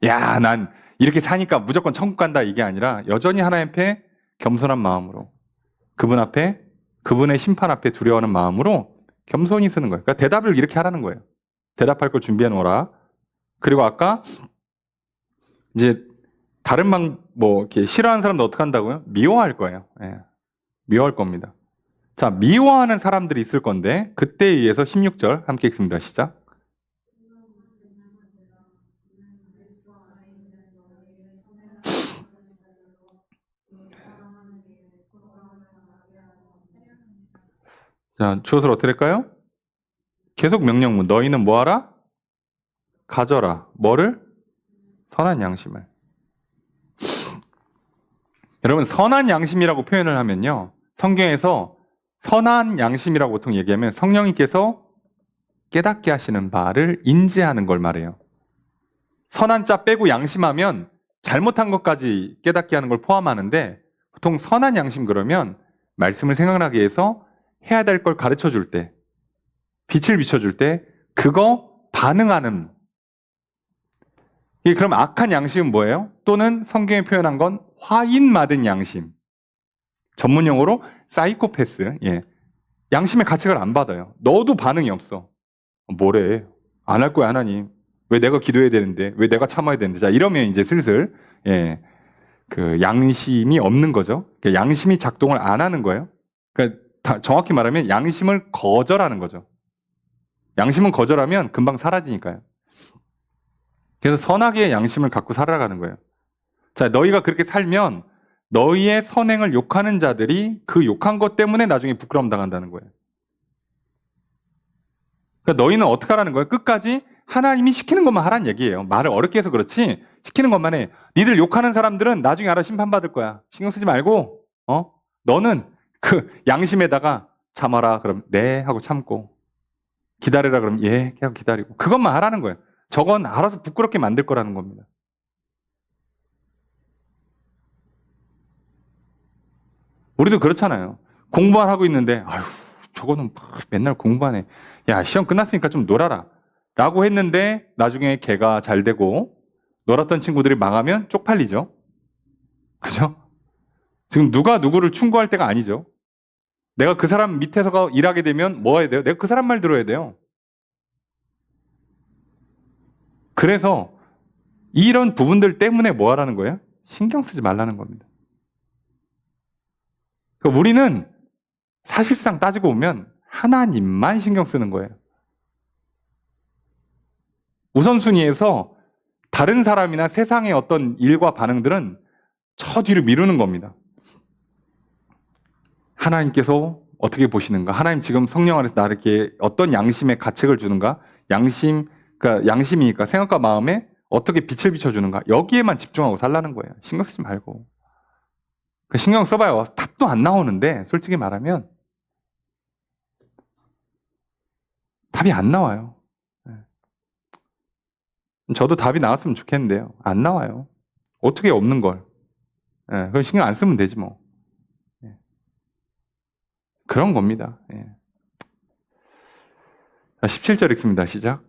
야, 난 이렇게 사니까 무조건 천국 간다, 이게 아니라 여전히 하나님 앞에 겸손한 마음으로, 그분 앞에, 그분의 심판 앞에 두려워하는 마음으로 겸손히 쓰는 거예요. 그러니까 대답을 이렇게 하라는 거예요. 대답할 걸 준비해 놓으라. 그리고 아까 이제 다른 뭐 이렇게 싫어하는 사람도 어떻게 한다고요? 미워할 거예요. 예. 미워할 겁니다. 자, 미워하는 사람들이 있을 건데 그때에 의해서 16절 함께 읽습니다. 시작. 자, 주어서 어떻게 될까요? 계속 명령문. 너희는 뭐하라? 가져라. 뭐를? 선한 양심을. 여러분, 선한 양심이라고 표현을 하면요. 성경에서 선한 양심이라고 보통 얘기하면 성령님께서 깨닫게 하시는 바를 인지하는 걸 말해요. 선한 자 빼고 양심하면 잘못한 것까지 깨닫게 하는 걸 포함하는데, 보통 선한 양심 그러면 말씀을 생각나게 해서 해야 될 걸 가르쳐 줄 때, 빛을 비춰줄 때 그거 반응하는. 그럼 악한 양심은 뭐예요? 또는 성경에 표현한 건 화인맞은 양심. 전문 용어로 사이코패스. 예. 양심의 가책을 안 받아요. 너도 반응이 없어. 뭐래? 안 할 거야, 하나님. 왜 내가 기도해야 되는데? 왜 내가 참아야 되는데? 자, 이러면 이제 슬슬 그 양심이 없는 거죠. 그러니까 양심이 작동을 안 하는 거예요. 그러니까 정확히 말하면 양심을 거절하는 거죠. 양심은 거절하면 금방 사라지니까요. 그래서 선하게 양심을 갖고 살아가는 거예요. 자, 너희가 그렇게 살면 너희의 선행을 욕하는 자들이 그 욕한 것 때문에 나중에 부끄러움 당한다는 거예요. 그러니까 너희는 어떻게 하라는 거예요? 끝까지 하나님이 시키는 것만 하라는 얘기예요. 말을 어렵게 해서 그렇지 시키는 것만 해. 니들 욕하는 사람들은 나중에 알아 심판받을 거야. 신경 쓰지 말고 너는 그 양심에다가 참아라 그럼 네 하고 참고, 기다리라 그럼 예 하고 기다리고, 그것만 하라는 거예요. 저건 알아서 부끄럽게 만들 거라는 겁니다. 우리도 그렇잖아요. 공부만 하고 있는데 아휴 저거는 맨날 공부하네. 야 시험 끝났으니까 좀 놀아라 라고 했는데 나중에 걔가 잘 되고 놀았던 친구들이 망하면 쪽팔리죠. 그죠? 지금 누가 누구를 충고할 때가 아니죠. 내가 그 사람 밑에서 일하게 되면 뭐 해야 돼요? 내가 그 사람 말 들어야 돼요. 그래서 이런 부분들 때문에 뭐 하라는 거예요? 신경 쓰지 말라는 겁니다. 그러니까 우리는 사실상 따지고 보면 하나님만 신경 쓰는 거예요. 우선순위에서 다른 사람이나 세상의 어떤 일과 반응들은 저 뒤로 미루는 겁니다. 하나님께서 어떻게 보시는가? 하나님 지금 성령 안에서 나에게 어떤 양심의 가책을 주는가? 그러니까 양심이니까 생각과 마음에 어떻게 빛을 비춰주는가? 여기에만 집중하고 살라는 거예요. 신경 쓰지 말고. 신경 써봐요. 답도 안 나오는데 솔직히 말하면 답이 안 나와요. 저도 답이 나왔으면 좋겠는데요. 안 나와요. 어떻게 없는 걸. 그럼 신경 안 쓰면 되지 뭐. 그런 겁니다. 17절 읽습니다. 시작.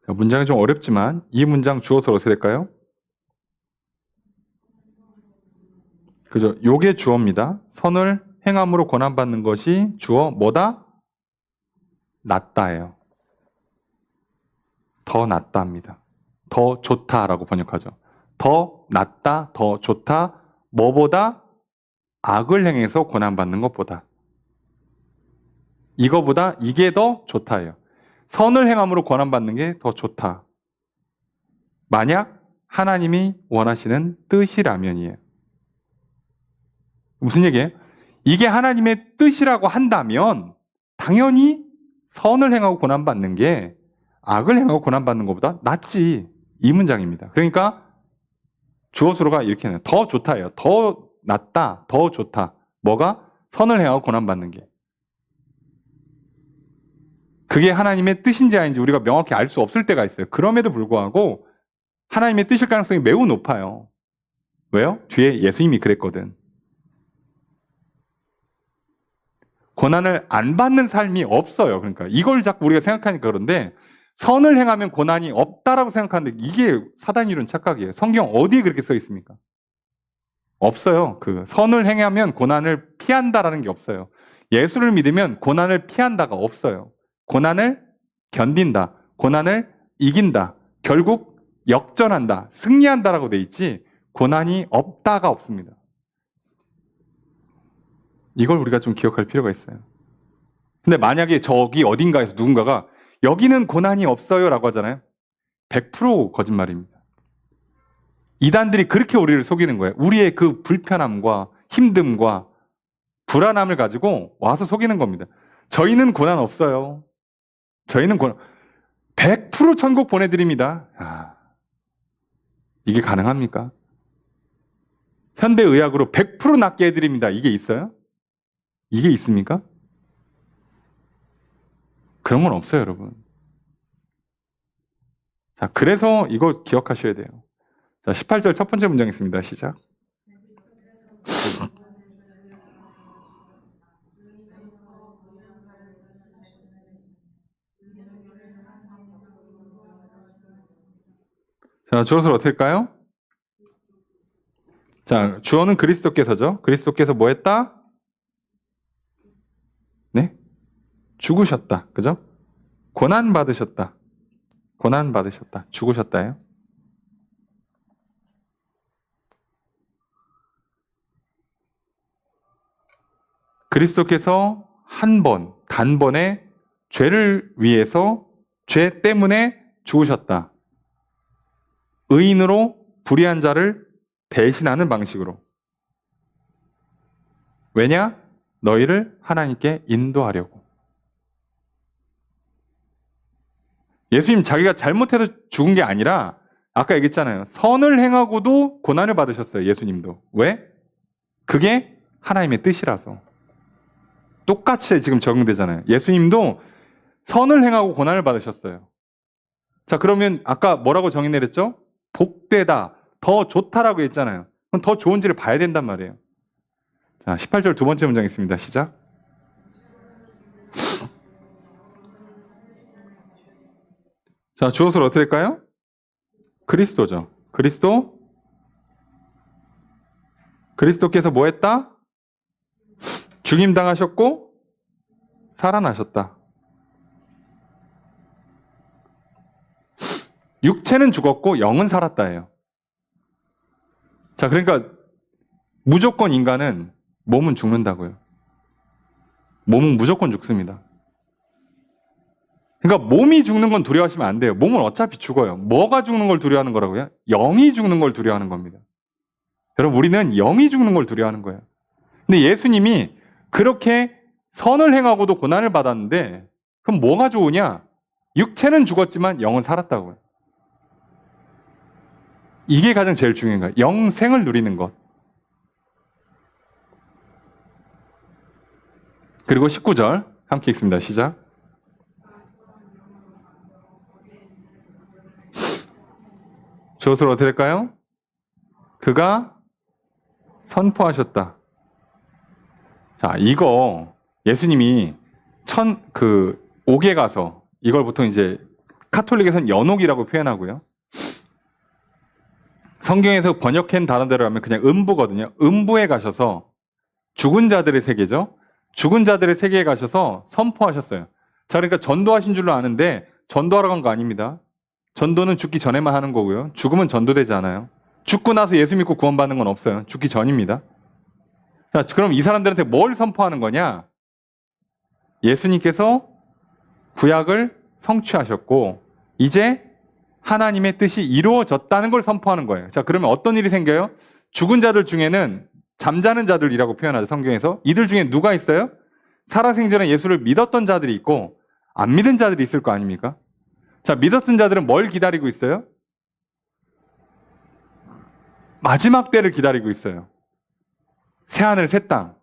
문장이 좀 어렵지만 이 문장 주어서 어떻게 될까요? 그죠? 요게 주어입니다. 선을 행함으로 권한받는 것이 주어 뭐다? 낫다예요. 더 낫다입니다. 더 좋다라고 번역하죠. 더 낫다, 더 좋다. 뭐보다? 악을 행해서 고난받는 것보다. 이거보다 이게 더 좋다예요. 선을 행함으로 고난받는 게 더 좋다. 만약 하나님이 원하시는 뜻이라면이에요. 무슨 얘기예요? 이게 하나님의 뜻이라고 한다면 당연히 선을 행하고 고난받는 게 악을 행하고 고난받는 것보다 낫지. 이 문장입니다. 그러니까 주어수로가 이렇게 해요. 더 좋다예요. 더 낫다, 더 좋다. 뭐가? 선을 행하고 고난받는 게. 그게 하나님의 뜻인지 아닌지 우리가 명확히 알 수 없을 때가 있어요. 그럼에도 불구하고 하나님의 뜻일 가능성이 매우 높아요. 왜요? 뒤에 예수님이 그랬거든. 고난을 안 받는 삶이 없어요. 그러니까 이걸 자꾸 우리가 생각하니까 그런데 선을 행하면 고난이 없다라고 생각하는데 이게 사단 이론 착각이에요. 성경 어디에 그렇게 써 있습니까? 없어요. 그 선을 행하면 고난을 피한다라는 게 없어요. 예수를 믿으면 고난을 피한다가 없어요. 고난을 견딘다. 고난을 이긴다. 결국 역전한다. 승리한다라고 돼 있지 고난이 없다가 없습니다. 이걸 우리가 좀 기억할 필요가 있어요. 근데 만약에 저기 어딘가에서 누군가가 여기는 고난이 없어요 라고 하잖아요. 100% 거짓말입니다. 이단들이 그렇게 우리를 속이는 거예요. 우리의 그 불편함과 힘듦과 불안함을 가지고 와서 속이는 겁니다. 저희는 고난 없어요. 저희는 고난 100% 천국 보내드립니다. 이게 가능합니까? 현대의학으로 100% 낫게 해드립니다. 이게 있어요? 이게 있습니까? 그런 건 없어요, 여러분. 자, 그래서 이거 기억하셔야 돼요. 자, 18절 첫 번째 문장 있습니다. 시작. 자, 주어를 어떻게 할까요? 자, 주어는 그리스도께서죠. 그리스도께서 뭐 했다? 네? 죽으셨다. 그죠? 고난 받으셨다. 고난 받으셨다. 죽으셨다예요. 그리스도께서 한 번, 단번에 죄를 위해서 죄 때문에 죽으셨다. 의인으로 불의한 자를 대신하는 방식으로. 왜냐? 너희를 하나님께 인도하려고. 예수님 자기가 잘못해서 죽은 게 아니라 아까 얘기했잖아요. 선을 행하고도 고난을 받으셨어요. 예수님도. 왜? 그게 하나님의 뜻이라서. 똑같이 지금 적용되잖아요. 예수님도 선을 행하고 고난을 받으셨어요. 자, 그러면 아까 뭐라고 정의 내렸죠? 복되다, 더 좋다라고 했잖아요. 그럼 더 좋은지를 봐야 된단 말이에요. 자, 18절 두 번째 문장 있습니다. 시작. 자, 주어를 어떻게 할까요? 그리스도죠. 그리스도께서 뭐 했다? 죽임 당하셨고 살아나셨다. 육체는 죽었고 영은 살았다예요. 자, 그러니까 무조건 인간은 몸은 죽는다고요. 몸은 무조건 죽습니다. 그러니까 몸이 죽는 건 두려워하시면 안 돼요. 몸은 어차피 죽어요. 뭐가 죽는 걸 두려워하는 거라고요? 영이 죽는 걸 두려워하는 겁니다. 여러분, 우리는 영이 죽는 걸 두려워하는 거예요. 근데 예수님이 그렇게 선을 행하고도 고난을 받았는데 그럼 뭐가 좋으냐? 육체는 죽었지만 영은 살았다고요. 이게 가장 제일 중요한 거예요. 영생을 누리는 것. 그리고 19절 함께 읽습니다. 시작. 저것을 어떻게 할까요? 그가 선포하셨다. 자, 이거 예수님이 옥에 가서 이걸 보통 이제 카톨릭에서는 연옥이라고 표현하고요. 성경에서 번역한 다른 데로 하면 그냥 음부거든요. 음부에 가셔서 죽은 자들의 세계죠. 죽은 자들의 세계에 가셔서 선포하셨어요. 자, 그러니까 전도하신 줄로 아는데 전도하러 간 거 아닙니다. 전도는 죽기 전에만 하는 거고요. 죽으면 전도되지 않아요. 죽고 나서 예수 믿고 구원받는 건 없어요. 죽기 전입니다. 자, 그럼 이 사람들한테 뭘 선포하는 거냐? 예수님께서 구약을 성취하셨고 이제 하나님의 뜻이 이루어졌다는 걸 선포하는 거예요. 자, 그러면 어떤 일이 생겨요? 죽은 자들 중에는 잠자는 자들이라고 표현하죠. 성경에서. 이들 중에 누가 있어요? 살아생전에 예수를 믿었던 자들이 있고 안 믿은 자들이 있을 거 아닙니까? 자, 믿었던 자들은 뭘 기다리고 있어요? 마지막 때를 기다리고 있어요. 새하늘 새 땅.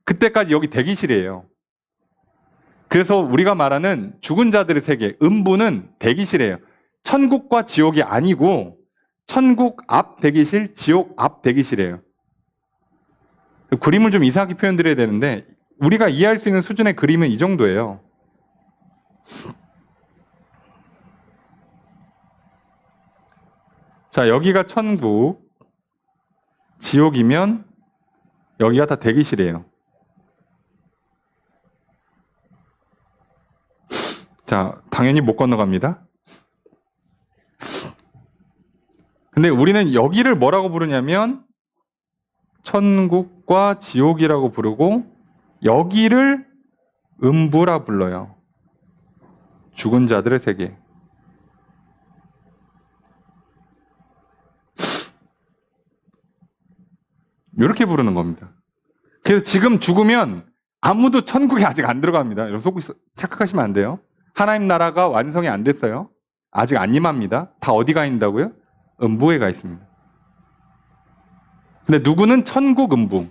그때까지 여기 대기실이에요. 그래서 우리가 말하는 죽은 자들의 세계, 음부는 대기실이에요. 천국과 지옥이 아니고 천국 앞 대기실, 지옥 앞 대기실이에요. 그림을 좀 이상하게 표현드려야 되는데 우리가 이해할 수 있는 수준의 그림은 이 정도예요. 자, 여기가 천국, 지옥이면 여기가 다 대기실이에요. 자, 당연히 못 건너갑니다. 근데 우리는 여기를 뭐라고 부르냐면 천국과 지옥이라고 부르고 여기를 음부라 불러요. 죽은 자들의 세계. 이렇게 부르는 겁니다. 그래서 지금 죽으면 아무도 천국에 아직 안 들어갑니다. 여러분 착각하시면 안 돼요. 하나님 나라가 완성이 안 됐어요. 아직 안 임합니다. 다 어디 가 있다고요? 음부에 가 있습니다. 근데 누구는 천국 음부.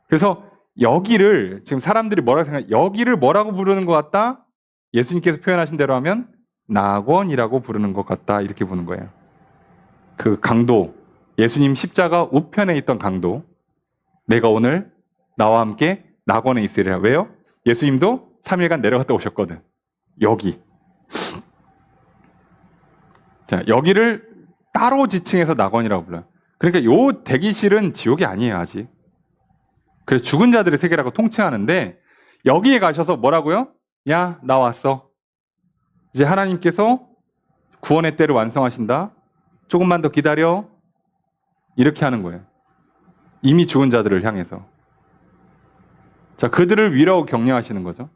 그래서 여기를 지금 사람들이 뭐라고 생각해? 여기를 뭐라고 부르는 것 같다? 예수님께서 표현하신 대로 하면 낙원이라고 부르는 것 같다. 이렇게 보는 거예요. 그 강도, 예수님 십자가 우편에 있던 강도, 내가 오늘 나와 함께 낙원에 있으리라. 왜요? 예수님도 3일간 내려갔다 오셨거든. 여기. 자, 여기를 따로 지칭해서 낙원이라고 불러요. 그러니까 요 대기실은 지옥이 아니에요, 아직. 그래서 죽은 자들의 세계라고 통칭하는데, 여기에 가셔서 뭐라고요? 야, 나 왔어. 이제 하나님께서 구원의 때를 완성하신다. 조금만 더 기다려. 이렇게 하는 거예요. 이미 죽은 자들을 향해서. 자, 그들을 위로하고 격려하시는 거죠.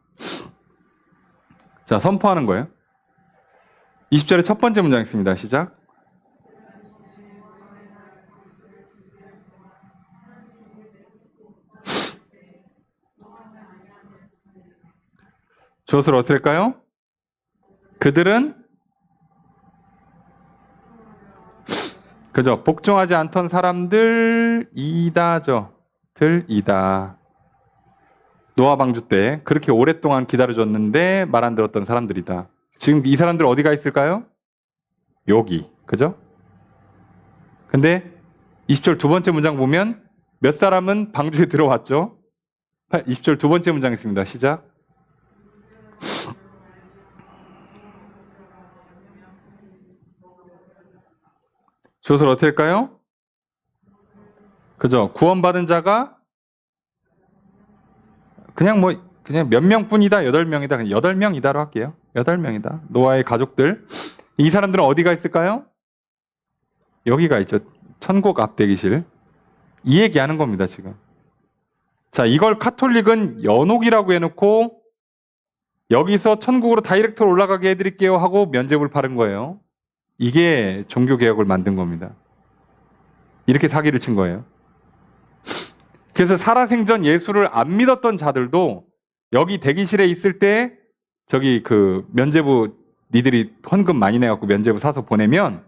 자, 선포하는 거예요. 20절의 첫 번째 문장 있습니다. 시작. 주어를 어떻게 할까요? 그들은 그죠? 복종하지 않던 사람들이다죠. 들이다. 노아 방주 때 그렇게 오랫동안 기다려줬는데 말 안 들었던 사람들이다. 지금 이 사람들 어디가 있을까요? 여기. 그죠? 근데 20절 두 번째 문장 보면 몇 사람은 방주에 들어왔죠? 20절 두 번째 문장 있습니다. 시작. 주어를 어떻게 할까요? 그죠? 구원받은 자가 그냥 몇 명뿐이다, 8명이다, 그냥 8명이다로 할게요. 8명이다. 노아의 가족들. 이 사람들은 어디가 있을까요? 여기가 있죠. 천국 앞 대기실. 이 얘기하는 겁니다, 지금. 자, 이걸 카톨릭은 연옥이라고 해놓고 여기서 천국으로 다이렉트로 올라가게 해드릴게요 하고 면죄부를 파는 거예요. 이게 종교개혁을 만든 겁니다. 이렇게 사기를 친 거예요. 그래서 살아생전 예수를 안 믿었던 자들도 여기 대기실에 있을 때 저기 그 면죄부 니들이 헌금 많이 내갖고 면죄부 사서 보내면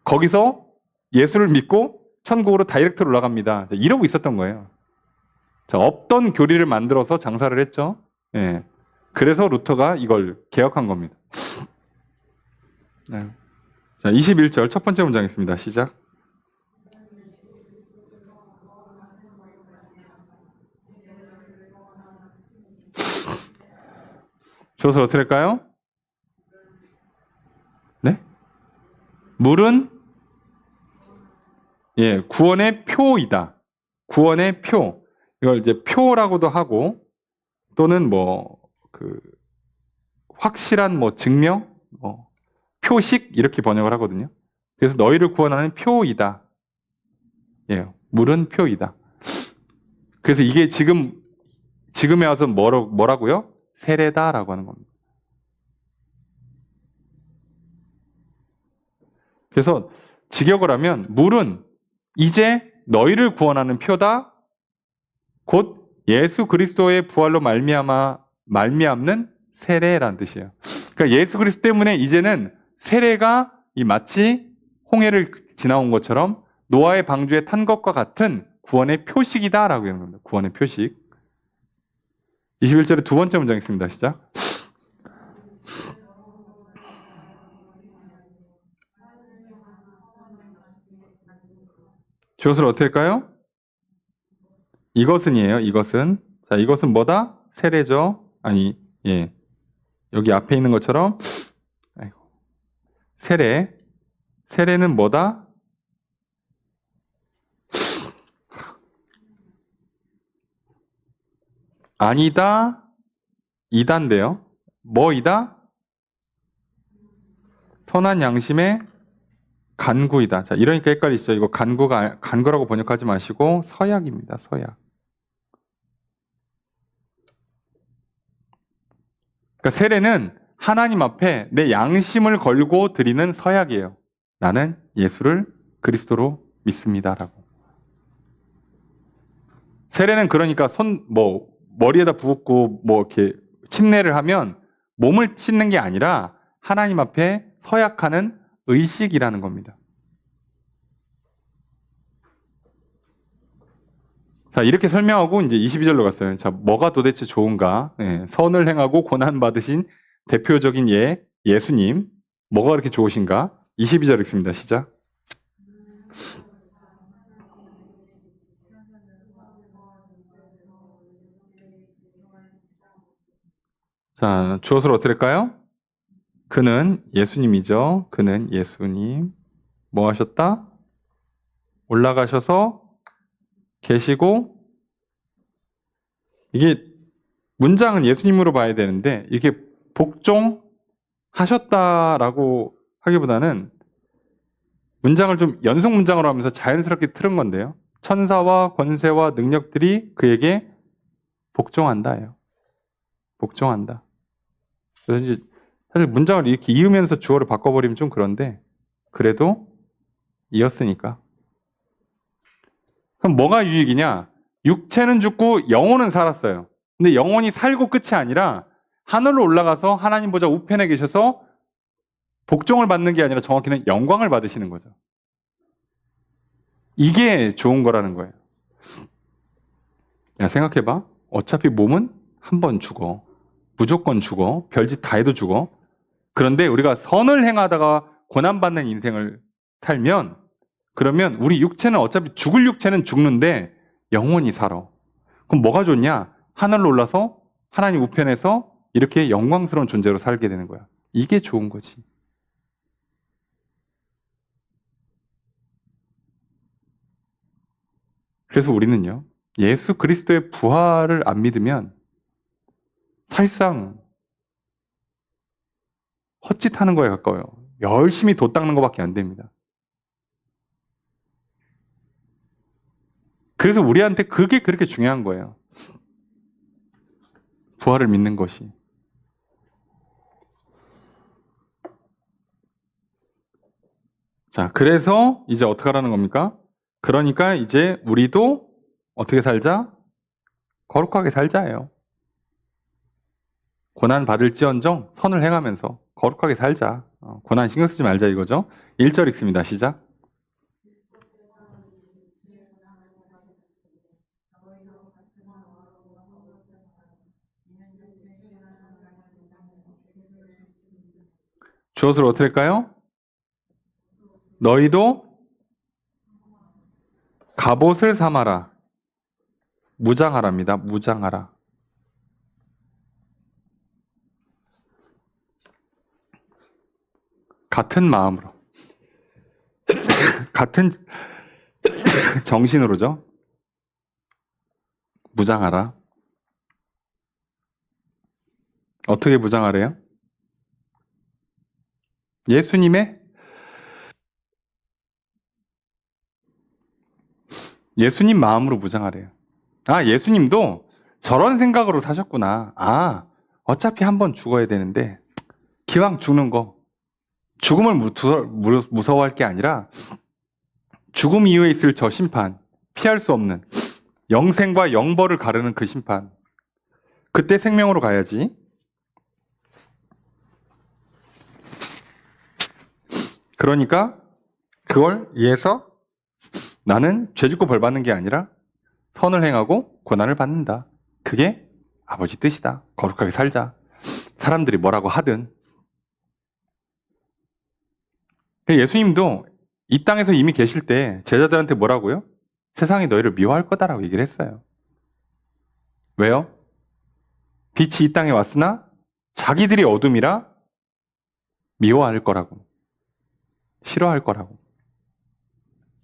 거기서 예수를 믿고 천국으로 다이렉트로 올라갑니다. 이러고 있었던 거예요. 자, 없던 교리를 만들어서 장사를 했죠. 예. 그래서 루터가 이걸 개혁한 겁니다. 네. 자, 21절 첫 번째 문장 있습니다. 시작. 주어를 어떻게 할까요? 네? 물은 예, 구원의 표이다. 구원의 표. 이걸 이제 표라고도 하고 또는 확실한 증명, 표식 이렇게 번역을 하거든요. 그래서 너희를 구원하는 표이다. 예, 물은 표이다. 그래서 이게 지금에 와서 뭐라고요? 세례다라고 하는 겁니다. 그래서 직역을 하면 물은 이제 너희를 구원하는 표다. 곧 예수 그리스도의 부활로 말미암는 세례라는 뜻이에요. 그러니까 예수 그리스도 때문에 이제는 세례가 마치 홍해를 지나온 것처럼 노아의 방주에 탄 것과 같은 구원의 표식이다라고 하는 겁니다. 구원의 표식. 21절에 두 번째 문장 있습니다. 시작. 주어를 어떻게 할까요? 이것은이에요. 이것은. 자, 이것은 뭐다? 세례죠. 아니, 예. 여기 앞에 있는 것처럼 세례. 세례는 뭐다? 아니다. 이다인데요. 뭐이다? 선한 양심의 간구이다. 자, 이러니까 헷갈리시죠? 이거 간구라고 번역하지 마시고 서약입니다. 서약. 그러니까 세례는 하나님 앞에 내 양심을 걸고 드리는 서약이에요. 나는 예수를 그리스도로 믿습니다라고. 세례는 그러니까 머리에다 붓고 이렇게 침례를 하면 몸을 씻는 게 아니라 하나님 앞에 서약하는 의식이라는 겁니다. 자, 이렇게 설명하고 이제 22절로 갔어요. 자, 뭐가 도대체 좋은가? 선을 행하고 고난 받으신 대표적인 예수님. 뭐가 그렇게 좋으신가? 22절 읽습니다. 시작. 자, 주어서로 어떻게 될까요? 그는 예수님이죠. 그는 예수님. 뭐 하셨다? 올라가셔서 계시고, 이게 문장은 예수님으로 봐야 되는데 이게 복종하셨다라고 하기보다는 문장을 좀 연속 문장으로 하면서 자연스럽게 틀은 건데요. 천사와 권세와 능력들이 그에게 복종한다예요. 복종한다. 그래서 이제 사실 문장을 이렇게 이으면서 주어를 바꿔버리면 좀 그런데 그래도 이었으니까. 그럼 뭐가 유익이냐? 육체는 죽고 영혼은 살았어요. 근데 영혼이 살고 끝이 아니라 하늘로 올라가서 하나님 보좌 우편에 계셔서 복종을 받는 게 아니라 정확히는 영광을 받으시는 거죠. 이게 좋은 거라는 거예요. 야, 생각해봐. 어차피 몸은 한 번 죽어. 무조건 죽어. 별짓 다 해도 죽어. 그런데 우리가 선을 행하다가 고난받는 인생을 살면 그러면 우리 육체는 어차피 죽을 육체는 죽는데 영혼이 살아. 그럼 뭐가 좋냐? 하늘로 올라서 하나님 우편에서 이렇게 영광스러운 존재로 살게 되는 거야. 이게 좋은 거지. 그래서 우리는요, 예수 그리스도의 부활을 안 믿으면 사실상 헛짓하는 거에 가까워요. 열심히 돛 닦는 것밖에 안 됩니다. 그래서 우리한테 그게 그렇게 중요한 거예요. 부활을 믿는 것이. 자, 그래서 이제 어떻게 하라는 겁니까? 그러니까 이제 우리도 어떻게 살자? 거룩하게 살자예요. 고난 받을지언정 선을 행하면서 거룩하게 살자. 고난 신경 쓰지 말자 이거죠. 1절 읽습니다. 시작. 주어서로 어떻게 할까요? 너희도 갑옷을 삼아라. 무장하랍니다. 무장하라. 같은 마음으로. 같은 정신으로죠. 무장하라. 어떻게 무장하래요? 예수님 마음으로 무장하래요. 아, 예수님도 저런 생각으로 사셨구나. 아, 어차피 한번 죽어야 되는데 기왕 죽는 거 죽음을 무서워할 게 아니라 죽음 이후에 있을 저 심판, 피할 수 없는 영생과 영벌을 가르는 그 심판, 그때 생명으로 가야지. 그러니까 그걸 위해서 나는 죄 짓고 벌 받는 게 아니라 선을 행하고 고난을 받는다. 그게 아버지 뜻이다. 거룩하게 살자. 사람들이 뭐라고 하든. 예수님도 이 땅에서 이미 계실 때 제자들한테 뭐라고요? 세상이 너희를 미워할 거다라고 얘기를 했어요. 왜요? 빛이 이 땅에 왔으나 자기들이 어둠이라 미워할 거라고. 싫어할 거라고.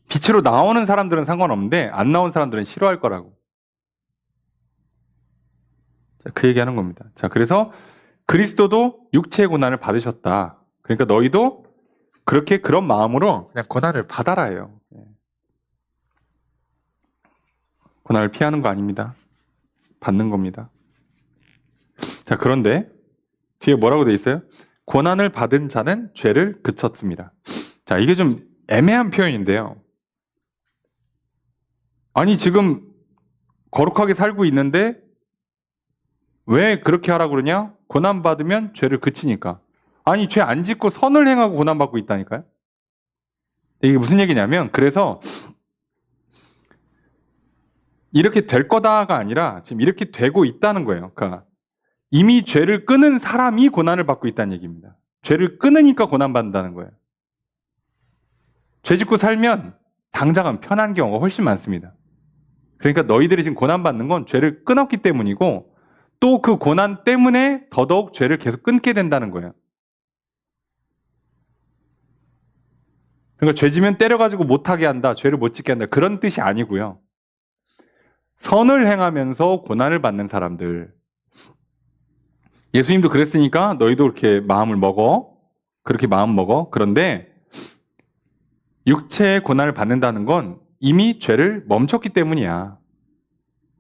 빛으로 나오는 사람들은 상관없는데 안 나온 사람들은 싫어할 거라고. 자, 그 얘기하는 겁니다. 자, 그래서 그리스도도 육체의 고난을 받으셨다. 그러니까 너희도 그렇게 그런 마음으로 그냥 고난을 받아라요. 고난을 피하는 거 아닙니다. 받는 겁니다. 자, 그런데 뒤에 뭐라고 돼 있어요? 고난을 받은 자는 죄를 그쳤습니다. 자, 이게 좀 애매한 표현인데요. 아니, 지금 거룩하게 살고 있는데 왜 그렇게 하라고 그러냐? 고난받으면 죄를 그치니까. 아니, 죄 안 짓고 선을 행하고 고난받고 있다니까요? 이게 무슨 얘기냐면, 그래서 이렇게 될 거다가 아니라 지금 이렇게 되고 있다는 거예요. 그러니까 이미 죄를 끊은 사람이 고난을 받고 있다는 얘기입니다. 죄를 끊으니까 고난받는다는 거예요. 죄 짓고 살면 당장은 편한 경우가 훨씬 많습니다. 그러니까 너희들이 지금 고난받는 건 죄를 끊었기 때문이고 또 그 고난 때문에 더더욱 죄를 계속 끊게 된다는 거예요. 그러니까 죄 지면 때려가지고 못하게 한다, 죄를 못 짓게 한다, 그런 뜻이 아니고요. 선을 행하면서 고난을 받는 사람들. 예수님도 그랬으니까 너희도 그렇게 마음을 먹어. 그렇게 마음 먹어. 그런데 육체의 고난을 받는다는 건 이미 죄를 멈췄기 때문이야.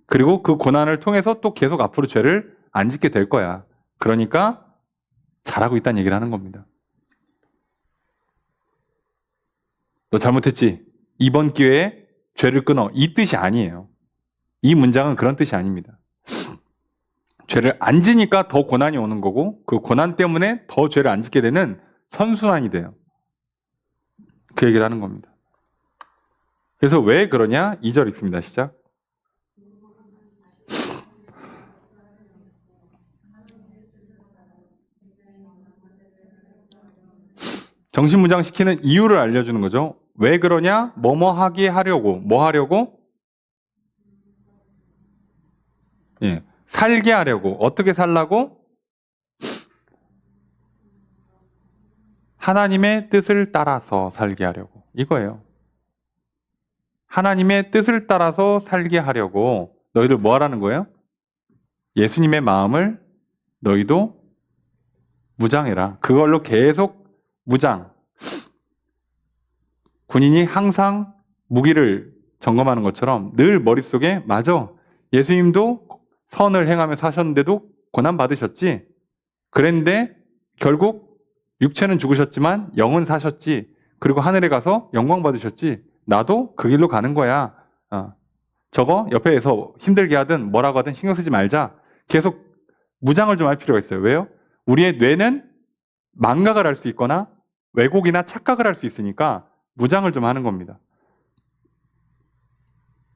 그리고 그 고난을 통해서 또 계속 앞으로 죄를 안 짓게 될 거야. 그러니까 잘하고 있다는 얘기를 하는 겁니다. 너 잘못했지? 이번 기회에 죄를 끊어. 이 뜻이 아니에요. 이 문장은 그런 뜻이 아닙니다. 죄를 안 지니까 더 고난이 오는 거고 그 고난 때문에 더 죄를 안 짓게 되는 선순환이 돼요. 그 얘기를 하는 겁니다. 그래서 왜 그러냐? 2절 읽습니다. 시작. 정신무장 시키는 이유를 알려주는 거죠. 왜 그러냐? 뭐뭐 하게 하려고. 뭐 하려고? 예, 살게 하려고. 어떻게 살라고? 하나님의 뜻을 따라서 살게 하려고. 이거예요. 하나님의 뜻을 따라서 살게 하려고 너희들 뭐 하라는 거예요? 예수님의 마음을 너희도 무장해라. 그걸로 계속 무장. 군인이 항상 무기를 점검하는 것처럼 늘 머릿속에 맞아. 예수님도 선을 행하며 사셨는데도 고난 받으셨지. 그랬는데 결국 육체는 죽으셨지만 영은 사셨지. 그리고 하늘에 가서 영광 받으셨지. 나도 그 길로 가는 거야. 저거 옆에서 힘들게 하든 뭐라고 하든 신경 쓰지 말자. 계속 무장을 좀 할 필요가 있어요. 왜요? 우리의 뇌는 망각을 할 수 있거나 왜곡이나 착각을 할 수 있으니까 무장을 좀 하는 겁니다.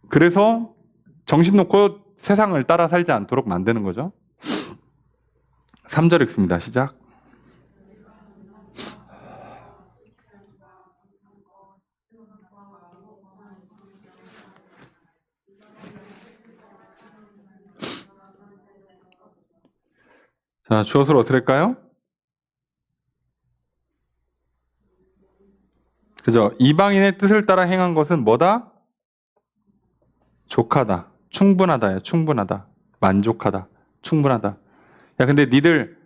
그래서 정신 놓고 세상을 따라 살지 않도록 만드는 거죠. 3절 읽습니다. 시작. 자, 주어를 어떻게 할까요? 그죠? 이방인의 뜻을 따라 행한 것은 뭐다? 족하다. 충분하다요. 충분하다. 만족하다. 충분하다. 야, 근데 니들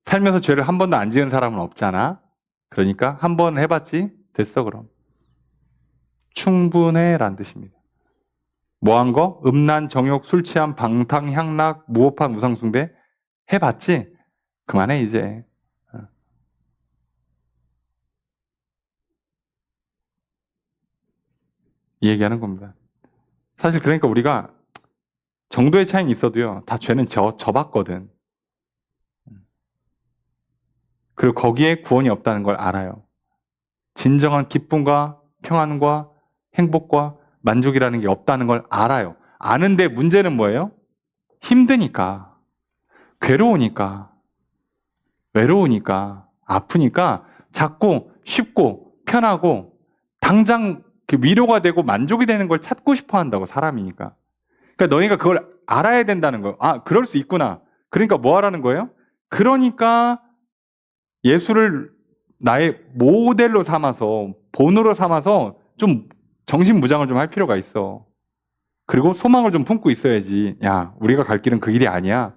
살면서 죄를 한 번도 안 지은 사람은 없잖아. 그러니까 한 번 해봤지? 됐어, 그럼. 충분해 라는 뜻입니다. 뭐 한 거? 음란, 정욕, 술 취함, 방탕, 향락, 무법한 우상숭배 해봤지? 그만해 이제. 이 얘기하는 겁니다. 사실 그러니까 우리가 정도의 차이는 있어도요. 다 죄는 져봤거든. 그리고 거기에 구원이 없다는 걸 알아요. 진정한 기쁨과 평안과 행복과 만족이라는 게 없다는 걸 알아요. 아는데 문제는 뭐예요? 힘드니까, 괴로우니까, 외로우니까, 아프니까 자꾸 쉽고 편하고 당장 그 위로가 되고 만족이 되는 걸 찾고 싶어 한다고, 사람이니까. 그러니까 너희가 그걸 알아야 된다는 거예요. 아, 그럴 수 있구나. 그러니까 뭐 하라는 거예요? 그러니까 예수를 나의 모델로 삼아서, 본으로 삼아서 좀 정신무장을 좀 할 필요가 있어. 그리고 소망을 좀 품고 있어야지. 야, 우리가 갈 길은 그 길이 아니야.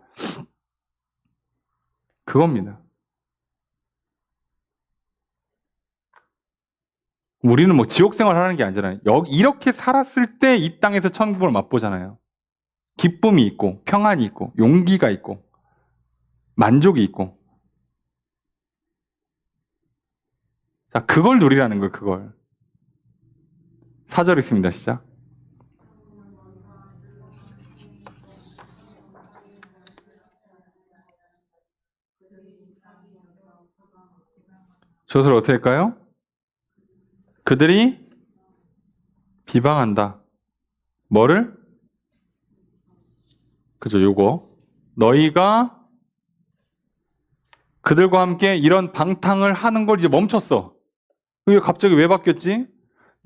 그겁니다. 우리는 뭐 지옥 생활 하는 게 아니잖아요. 이렇게 살았을 때 이 땅에서 천국을 맛보잖아요. 기쁨이 있고, 평안이 있고, 용기가 있고, 만족이 있고. 자, 그걸 누리라는 거예요, 그걸. 4절 있습니다, 시작. 저것을 어떻게 할까요? 그들이 비방한다. 뭐를? 그죠, 요거. 너희가 그들과 함께 이런 방탕을 하는 걸 이제 멈췄어. 이게 갑자기 왜 바뀌었지?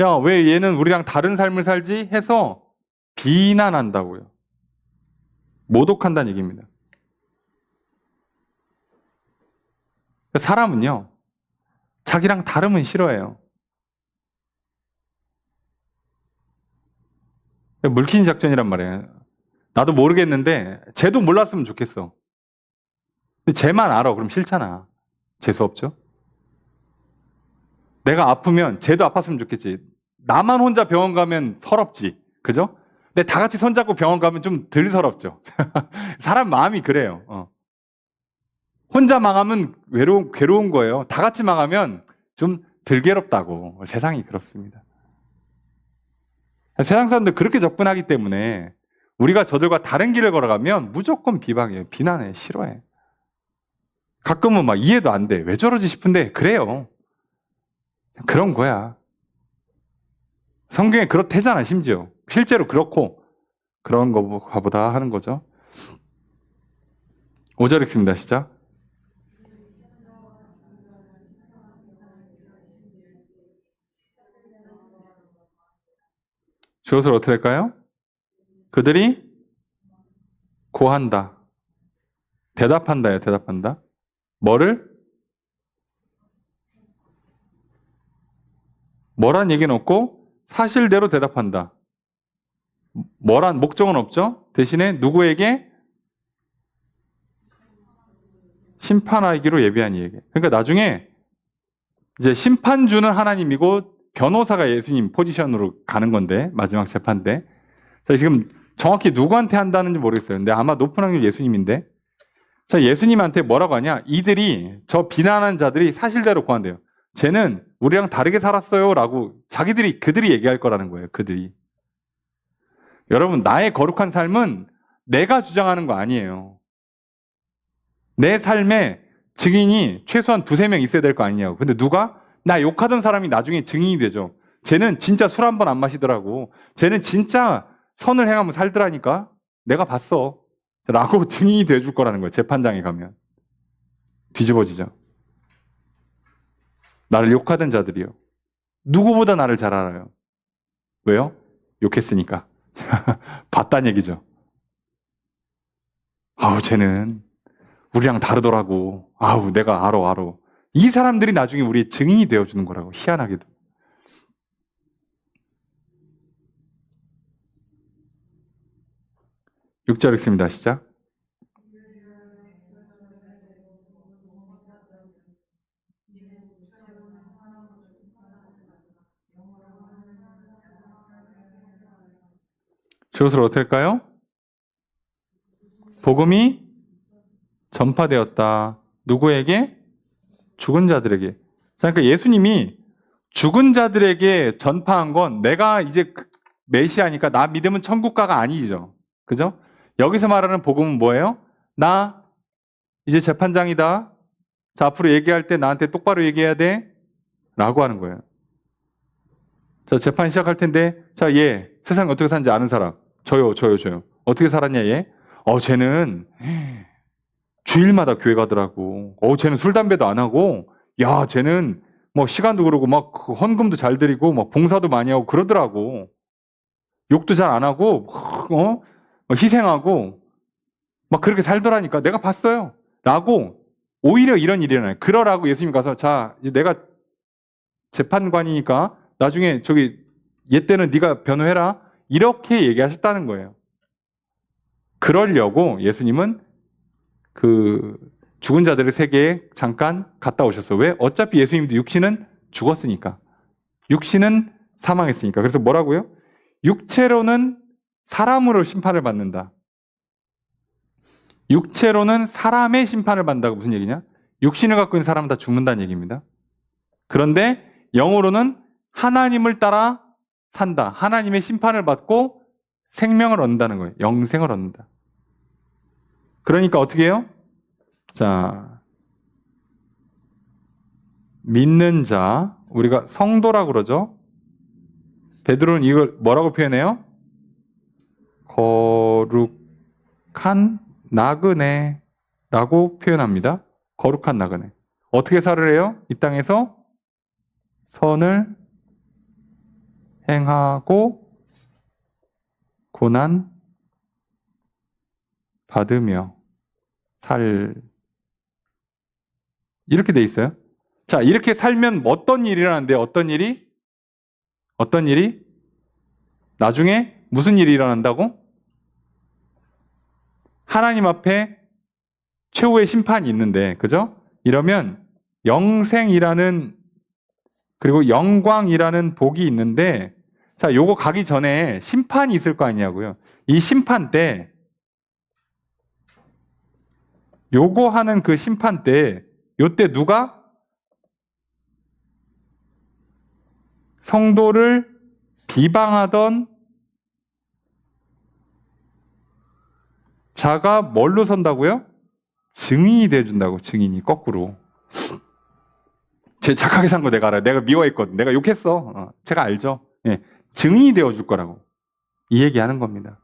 야, 왜 얘는 우리랑 다른 삶을 살지? 해서 비난한다고요. 모독한다는 얘기입니다. 사람은요, 자기랑 다름은 싫어해요. 물킨 작전이란 말이에요. 나도 모르겠는데 쟤도 몰랐으면 좋겠어. 근데 쟤만 알아. 그럼 싫잖아. 재수 없죠? 내가 아프면 쟤도 아팠으면 좋겠지. 나만 혼자 병원 가면 서럽지. 그죠? 근데 다 같이 손잡고 병원 가면 좀 덜 서럽죠. 사람 마음이 그래요. 혼자 망하면 괴로운 거예요. 다 같이 망하면 좀 덜 괴롭다고. 세상이 그렇습니다. 세상 사람들 그렇게 접근하기 때문에 우리가 저들과 다른 길을 걸어가면 무조건 비방해요. 비난해. 싫어해. 가끔은 막 이해도 안 돼. 왜 저러지 싶은데 그래요. 그런 거야. 성경에 그렇대잖아, 심지어. 실제로 그렇고 그런 거보다 하는 거죠. 5절 읽습니다. 시작. 주어를 어떻게 할까요? 그들이 고한다. 대답한다요, 대답한다. 뭐를? 뭐란 얘기는 없고 사실대로 대답한다. 뭐란 목적은 없죠? 대신에 누구에게? 심판하기로 예비한 얘기. 그러니까 나중에 이제 심판주는 하나님이고 변호사가 예수님 포지션으로 가는 건데 마지막 재판 때. 자, 지금 정확히 누구한테 한다는지 모르겠어요. 근데 아마 높은 확률 예수님인데. 자, 예수님한테 뭐라고 하냐? 이들이 저 비난하는 자들이 사실대로 고한대요. 쟤는 우리랑 다르게 살았어요라고 그들이 얘기할 거라는 거예요. 그들이. 여러분, 나의 거룩한 삶은 내가 주장하는 거 아니에요. 내 삶에 증인이 최소한 2-3명 있어야 될 거 아니냐고. 근데 누가? 나 욕하던 사람이 나중에 증인이 되죠. 쟤는 진짜 술 한 번 안 마시더라고. 쟤는 진짜 선을 행하면 살더라니까. 내가 봤어. 라고 증인이 돼줄 거라는 거예요. 재판장에 가면. 뒤집어지죠. 나를 욕하던 자들이요. 누구보다 나를 잘 알아요. 왜요? 욕했으니까. 봤단 얘기죠. 아우, 쟤는 우리랑 다르더라고. 아우, 내가 알아. 이 사람들이 나중에 우리의 증인이 되어주는 거라고. 희한하게도. (6절) 읽습니다. 시작. 주어를 어떻게 할까요? 복음이 전파되었다. 누구에게? 죽은 자들에게. 자, 그러니까 예수님이 죽은 자들에게 전파한 건 내가 이제 메시아니까 나 믿으면 천국 가가 아니죠. 그죠? 여기서 말하는 복음은 뭐예요? 나 이제 재판장이다. 자, 앞으로 얘기할 때 나한테 똑바로 얘기해야 돼. 라고 하는 거예요. 자, 재판 시작할 텐데, 자, 얘 세상에 어떻게 사는지 아는 사람. 저요. 어떻게 살았냐, 얘? 쟤는 주일마다 교회 가더라고. 쟤는 술, 담배도 안 하고, 야, 쟤는 뭐 시간도 그러고, 막 헌금도 잘 드리고, 막 봉사도 많이 하고 그러더라고. 욕도 잘 안 하고, 희생하고, 막 그렇게 살더라니까. 내가 봤어요. 라고, 오히려 이런 일이 일어나요. 그러라고 예수님 가서, 자, 내가 재판관이니까, 나중에 얘 때는 네가 변호해라. 이렇게 얘기하셨다는 거예요. 그러려고 예수님은 그 죽은 자들의 세계에 잠깐 갔다 오셨어요. 왜? 어차피 예수님도 육신은 죽었으니까. 육신은 사망했으니까. 그래서 뭐라고요? 육체로는 사람으로 심판을 받는다. 육체로는 사람의 심판을 받는다고 무슨 얘기냐? 육신을 갖고 있는 사람은 다 죽는다는 얘기입니다. 그런데 영으로는 하나님을 따라 산다. 하나님의 심판을 받고 생명을 얻는다는 거예요. 영생을 얻는다. 그러니까 어떻게 해요? 자, 믿는 자, 우리가 성도라고 그러죠. 베드로는 이걸 뭐라고 표현해요? 거룩한 나그네라고 표현합니다. 거룩한 나그네. 어떻게 살을 해요? 이 땅에서 선을 행하고 고난 받으며 이렇게 돼 있어요. 자, 이렇게 살면 어떤 일이 일어나는데 어떤 일이? 나중에 무슨 일이 일어난다고? 하나님 앞에 최후의 심판이 있는데, 그죠? 이러면 영생이라는 그리고 영광이라는 복이 있는데, 자, 요거 가기 전에 심판이 있을 거 아니냐고요. 이 심판 때, 요거 하는 그 심판 때, 요때 누가 성도를 비방하던 자가 뭘로 선다고요? 증인이 돼준다고, 증인이 거꾸로. 제 착하게 산 거 내가 알아요. 내가 미워했거든. 내가 욕했어. 제가 알죠. 예, 증인이 되어줄 거라고. 이 얘기하는 겁니다.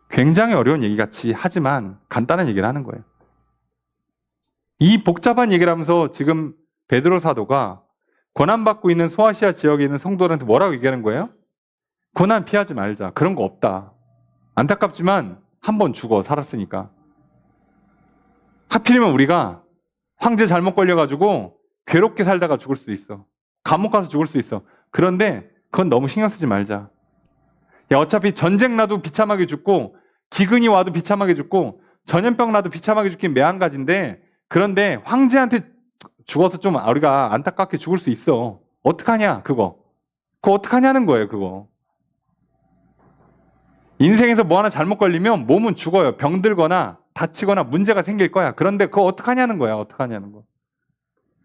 굉장히 어려운 얘기 같이 하지만 간단한 얘기를 하는 거예요. 이 복잡한 얘기를 하면서 지금 베드로 사도가 고난받고 있는 소아시아 지역에 있는 성도들한테 뭐라고 얘기하는 거예요? 고난 피하지 말자. 그런 거 없다. 안타깝지만 한 번 죽어 살았으니까. 하필이면 우리가 황제 잘못 걸려가지고 괴롭게 살다가 죽을 수도 있어. 감옥 가서 죽을 수 있어. 그런데 그건 너무 신경 쓰지 말자. 야, 어차피 전쟁 나도 비참하게 죽고 기근이 와도 비참하게 죽고 전염병 나도 비참하게 죽긴 매한가지인데, 그런데 황제한테 죽어서 좀 우리가 안타깝게 죽을 수 있어. 어떡하냐 그거 어떡하냐는 거예요. 그거 인생에서 뭐 하나 잘못 걸리면 몸은 죽어요. 병들거나 다치거나 문제가 생길 거야. 그런데 그거 어떡하냐는 거야. 어떡하냐는 거.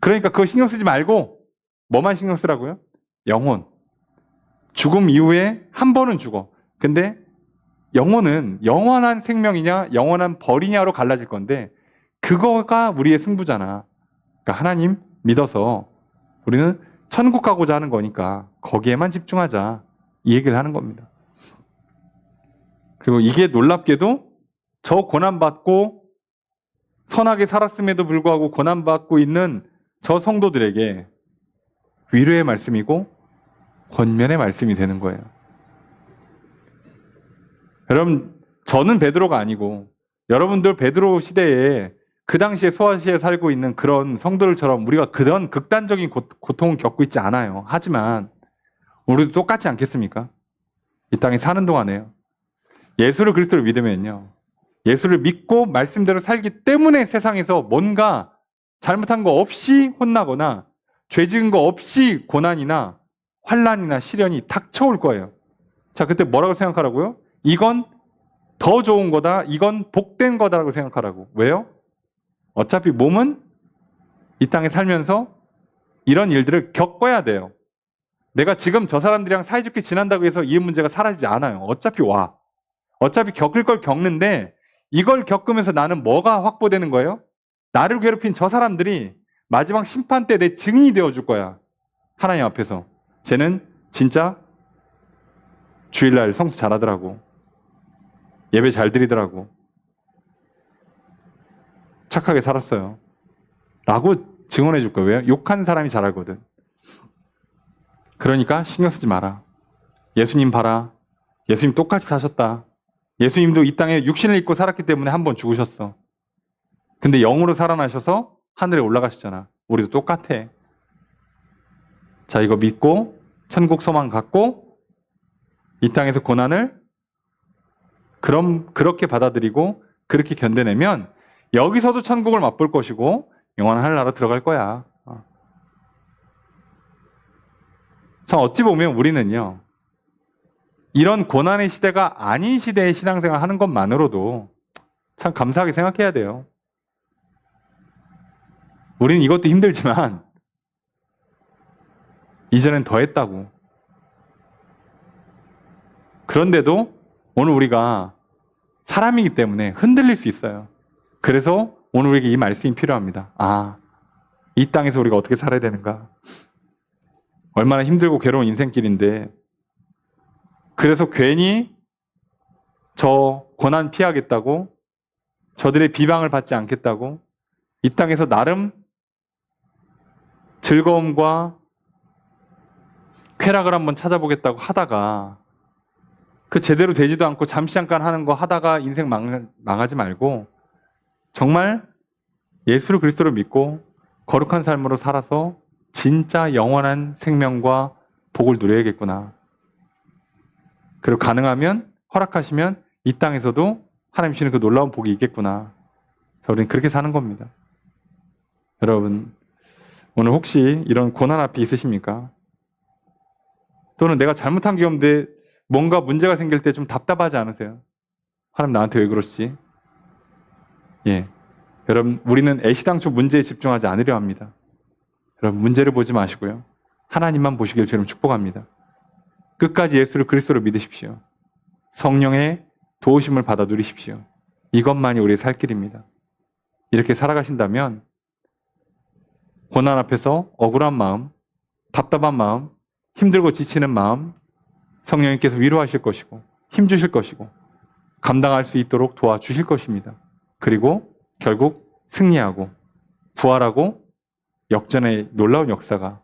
그러니까 그거 신경 쓰지 말고 뭐만 신경 쓰라고요? 영혼. 죽음 이후에 한 번은 죽어. 근데 영혼은 영원한 생명이냐 영원한 벌이냐로 갈라질 건데, 그거가 우리의 승부잖아. 그러니까 하나님 믿어서 우리는 천국 가고자 하는 거니까 거기에만 집중하자. 이 얘기를 하는 겁니다. 그리고 이게 놀랍게도 저 고난받고 선하게 살았음에도 불구하고 고난받고 있는 저 성도들에게 위로의 말씀이고 권면의 말씀이 되는 거예요. 여러분, 저는 베드로가 아니고 여러분들 베드로 시대에 그 당시에 소아시아에 살고 있는 그런 성도들처럼 우리가 그런 극단적인 고통을 겪고 있지 않아요. 하지만 우리도 똑같지 않겠습니까? 이 땅에 사는 동안에요. 예수를 그리스도를 믿으면요, 예수를 믿고 말씀대로 살기 때문에 세상에서 뭔가 잘못한 거 없이 혼나거나 죄 지은 거 없이 고난이나 환난이나 시련이 닥쳐올 거예요. 자, 그때 뭐라고 생각하라고요? 이건 더 좋은 거다. 이건 복된 거다라고 생각하라고. 왜요? 어차피 몸은 이 땅에 살면서 이런 일들을 겪어야 돼요. 내가 지금 저 사람들이랑 사이좋게 지낸다고 해서 이 문제가 사라지지 않아요. 어차피 와. 어차피 겪을 걸 겪는데, 이걸 겪으면서 나는 뭐가 확보되는 거예요? 나를 괴롭힌 저 사람들이 마지막 심판 때 내 증인이 되어줄 거야. 하나님 앞에서. 쟤는 진짜 주일날 성수 잘하더라고. 예배 잘 드리더라고. 착하게 살았어요. 라고 증언해 줄 거예요. 왜요? 욕한 사람이 잘 알거든. 그러니까 신경 쓰지 마라. 예수님 봐라. 예수님 똑같이 사셨다. 예수님도 이 땅에 육신을 입고 살았기 때문에 한 번 죽으셨어. 근데 영으로 살아나셔서 하늘에 올라가시잖아. 우리도 똑같아. 자, 이거 믿고 천국 소망 갖고 이 땅에서 고난을 그렇게 받아들이고 그렇게 견뎌내면 여기서도 천국을 맛볼 것이고 영원한 하늘나라 들어갈 거야. 참 어찌 보면 우리는요, 이런 고난의 시대가 아닌 시대에 신앙생활 하는 것만으로도 참 감사하게 생각해야 돼요. 우리는 이것도 힘들지만 이전엔 더 했다고. 그런데도 오늘 우리가 사람이기 때문에 흔들릴 수 있어요. 그래서 오늘 우리에게 이 말씀이 필요합니다. 아, 이 땅에서 우리가 어떻게 살아야 되는가? 얼마나 힘들고 괴로운 인생길인데, 그래서 괜히 저 고난 피하겠다고, 저들의 비방을 받지 않겠다고, 이 땅에서 나름 즐거움과 쾌락을 한번 찾아보겠다고 하다가 그 제대로 되지도 않고 잠시 잠깐 하는 거 하다가 인생 망하지 말고 정말 예수를 그리스도로 믿고 거룩한 삶으로 살아서 진짜 영원한 생명과 복을 누려야겠구나. 그리고 가능하면 허락하시면 이 땅에서도 하나님 주시는 그 놀라운 복이 있겠구나. 우리는 그렇게 사는 겁니다. 여러분, 오늘 혹시 이런 고난 앞에 있으십니까? 또는 내가 잘못한 게 없는데 뭔가 문제가 생길 때 좀 답답하지 않으세요? 하나님 나한테 왜 그러시지? 예. 여러분, 우리는 애시당초 문제에 집중하지 않으려 합니다. 여러분, 문제를 보지 마시고요. 하나님만 보시길 주님 축복합니다. 끝까지 예수를 그리스도로 믿으십시오. 성령의 도우심을 받아 누리십시오. 이것만이 우리의 살 길입니다. 이렇게 살아가신다면 고난 앞에서 억울한 마음, 답답한 마음, 힘들고 지치는 마음 성령님께서 위로하실 것이고 힘주실 것이고 감당할 수 있도록 도와주실 것입니다. 그리고 결국 승리하고 부활하고 역전의 놀라운 역사가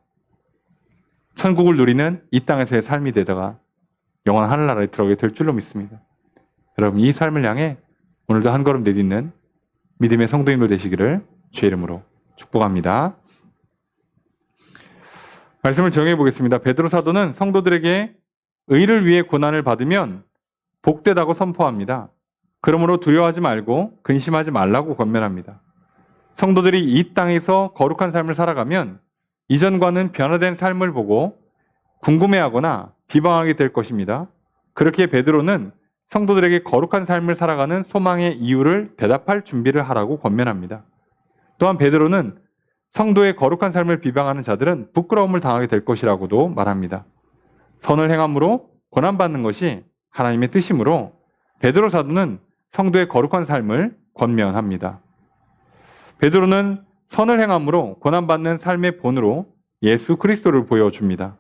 천국을 누리는 이 땅에서의 삶이 되다가 영원한 하늘나라에 들어가게 될 줄로 믿습니다. 여러분, 이 삶을 향해 오늘도 한 걸음 내딛는 믿음의 성도님들 되시기를 주의 이름으로 축복합니다. 말씀을 정해 보겠습니다. 베드로 사도는 성도들에게 의를 위해 고난을 받으면 복되다고 선포합니다. 그러므로 두려워하지 말고 근심하지 말라고 권면합니다. 성도들이 이 땅에서 거룩한 삶을 살아가면 이전과는 변화된 삶을 보고 궁금해하거나 비방하게 될 것입니다. 그렇게 베드로는 성도들에게 거룩한 삶을 살아가는 소망의 이유를 대답할 준비를 하라고 권면합니다. 또한 베드로는 성도의 거룩한 삶을 비방하는 자들은 부끄러움을 당하게 될 것이라고도 말합니다. 선을 행함으로 고난받는 것이 하나님의 뜻이므로 베드로 사도는 성도의 거룩한 삶을 권면합니다. 베드로는 선을 행함으로 고난받는 삶의 본으로 예수 그리스도를 보여줍니다.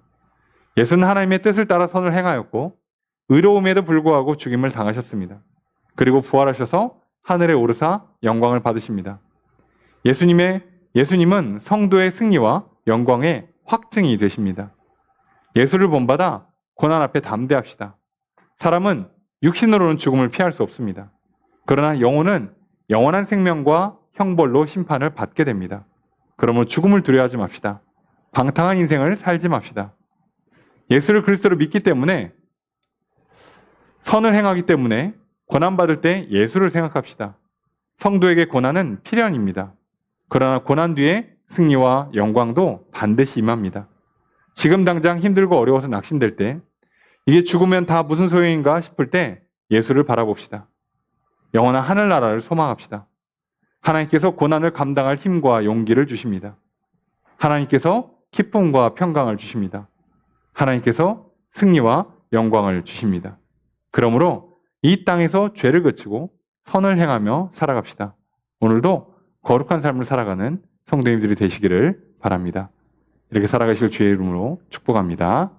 예수는 하나님의 뜻을 따라 선을 행하였고 의로움에도 불구하고 죽임을 당하셨습니다. 그리고 부활하셔서 하늘에 오르사 영광을 받으십니다. 예수님은 성도의 승리와 영광의 확증이 되십니다. 예수를 본받아 고난 앞에 담대합시다. 사람은 육신으로는 죽음을 피할 수 없습니다. 그러나 영혼은 영원한 생명과 형벌로 심판을 받게 됩니다. 그러므로 죽음을 두려워하지 맙시다. 방탕한 인생을 살지 맙시다. 예수를 그리스도로 믿기 때문에 선을 행하기 때문에 고난받을 때 예수를 생각합시다. 성도에게 고난은 필연입니다. 그러나 고난 뒤에 승리와 영광도 반드시 임합니다. 지금 당장 힘들고 어려워서 낙심될 때 이게 죽으면 다 무슨 소용인가 싶을 때 예수를 바라봅시다. 영원한 하늘나라를 소망합시다. 하나님께서 고난을 감당할 힘과 용기를 주십니다. 하나님께서 기쁨과 평강을 주십니다. 하나님께서 승리와 영광을 주십니다. 그러므로 이 땅에서 죄를 그치고 선을 행하며 살아갑시다. 오늘도 거룩한 삶을 살아가는 성도님들이 되시기를 바랍니다. 이렇게 살아가실 주의 이름으로 축복합니다.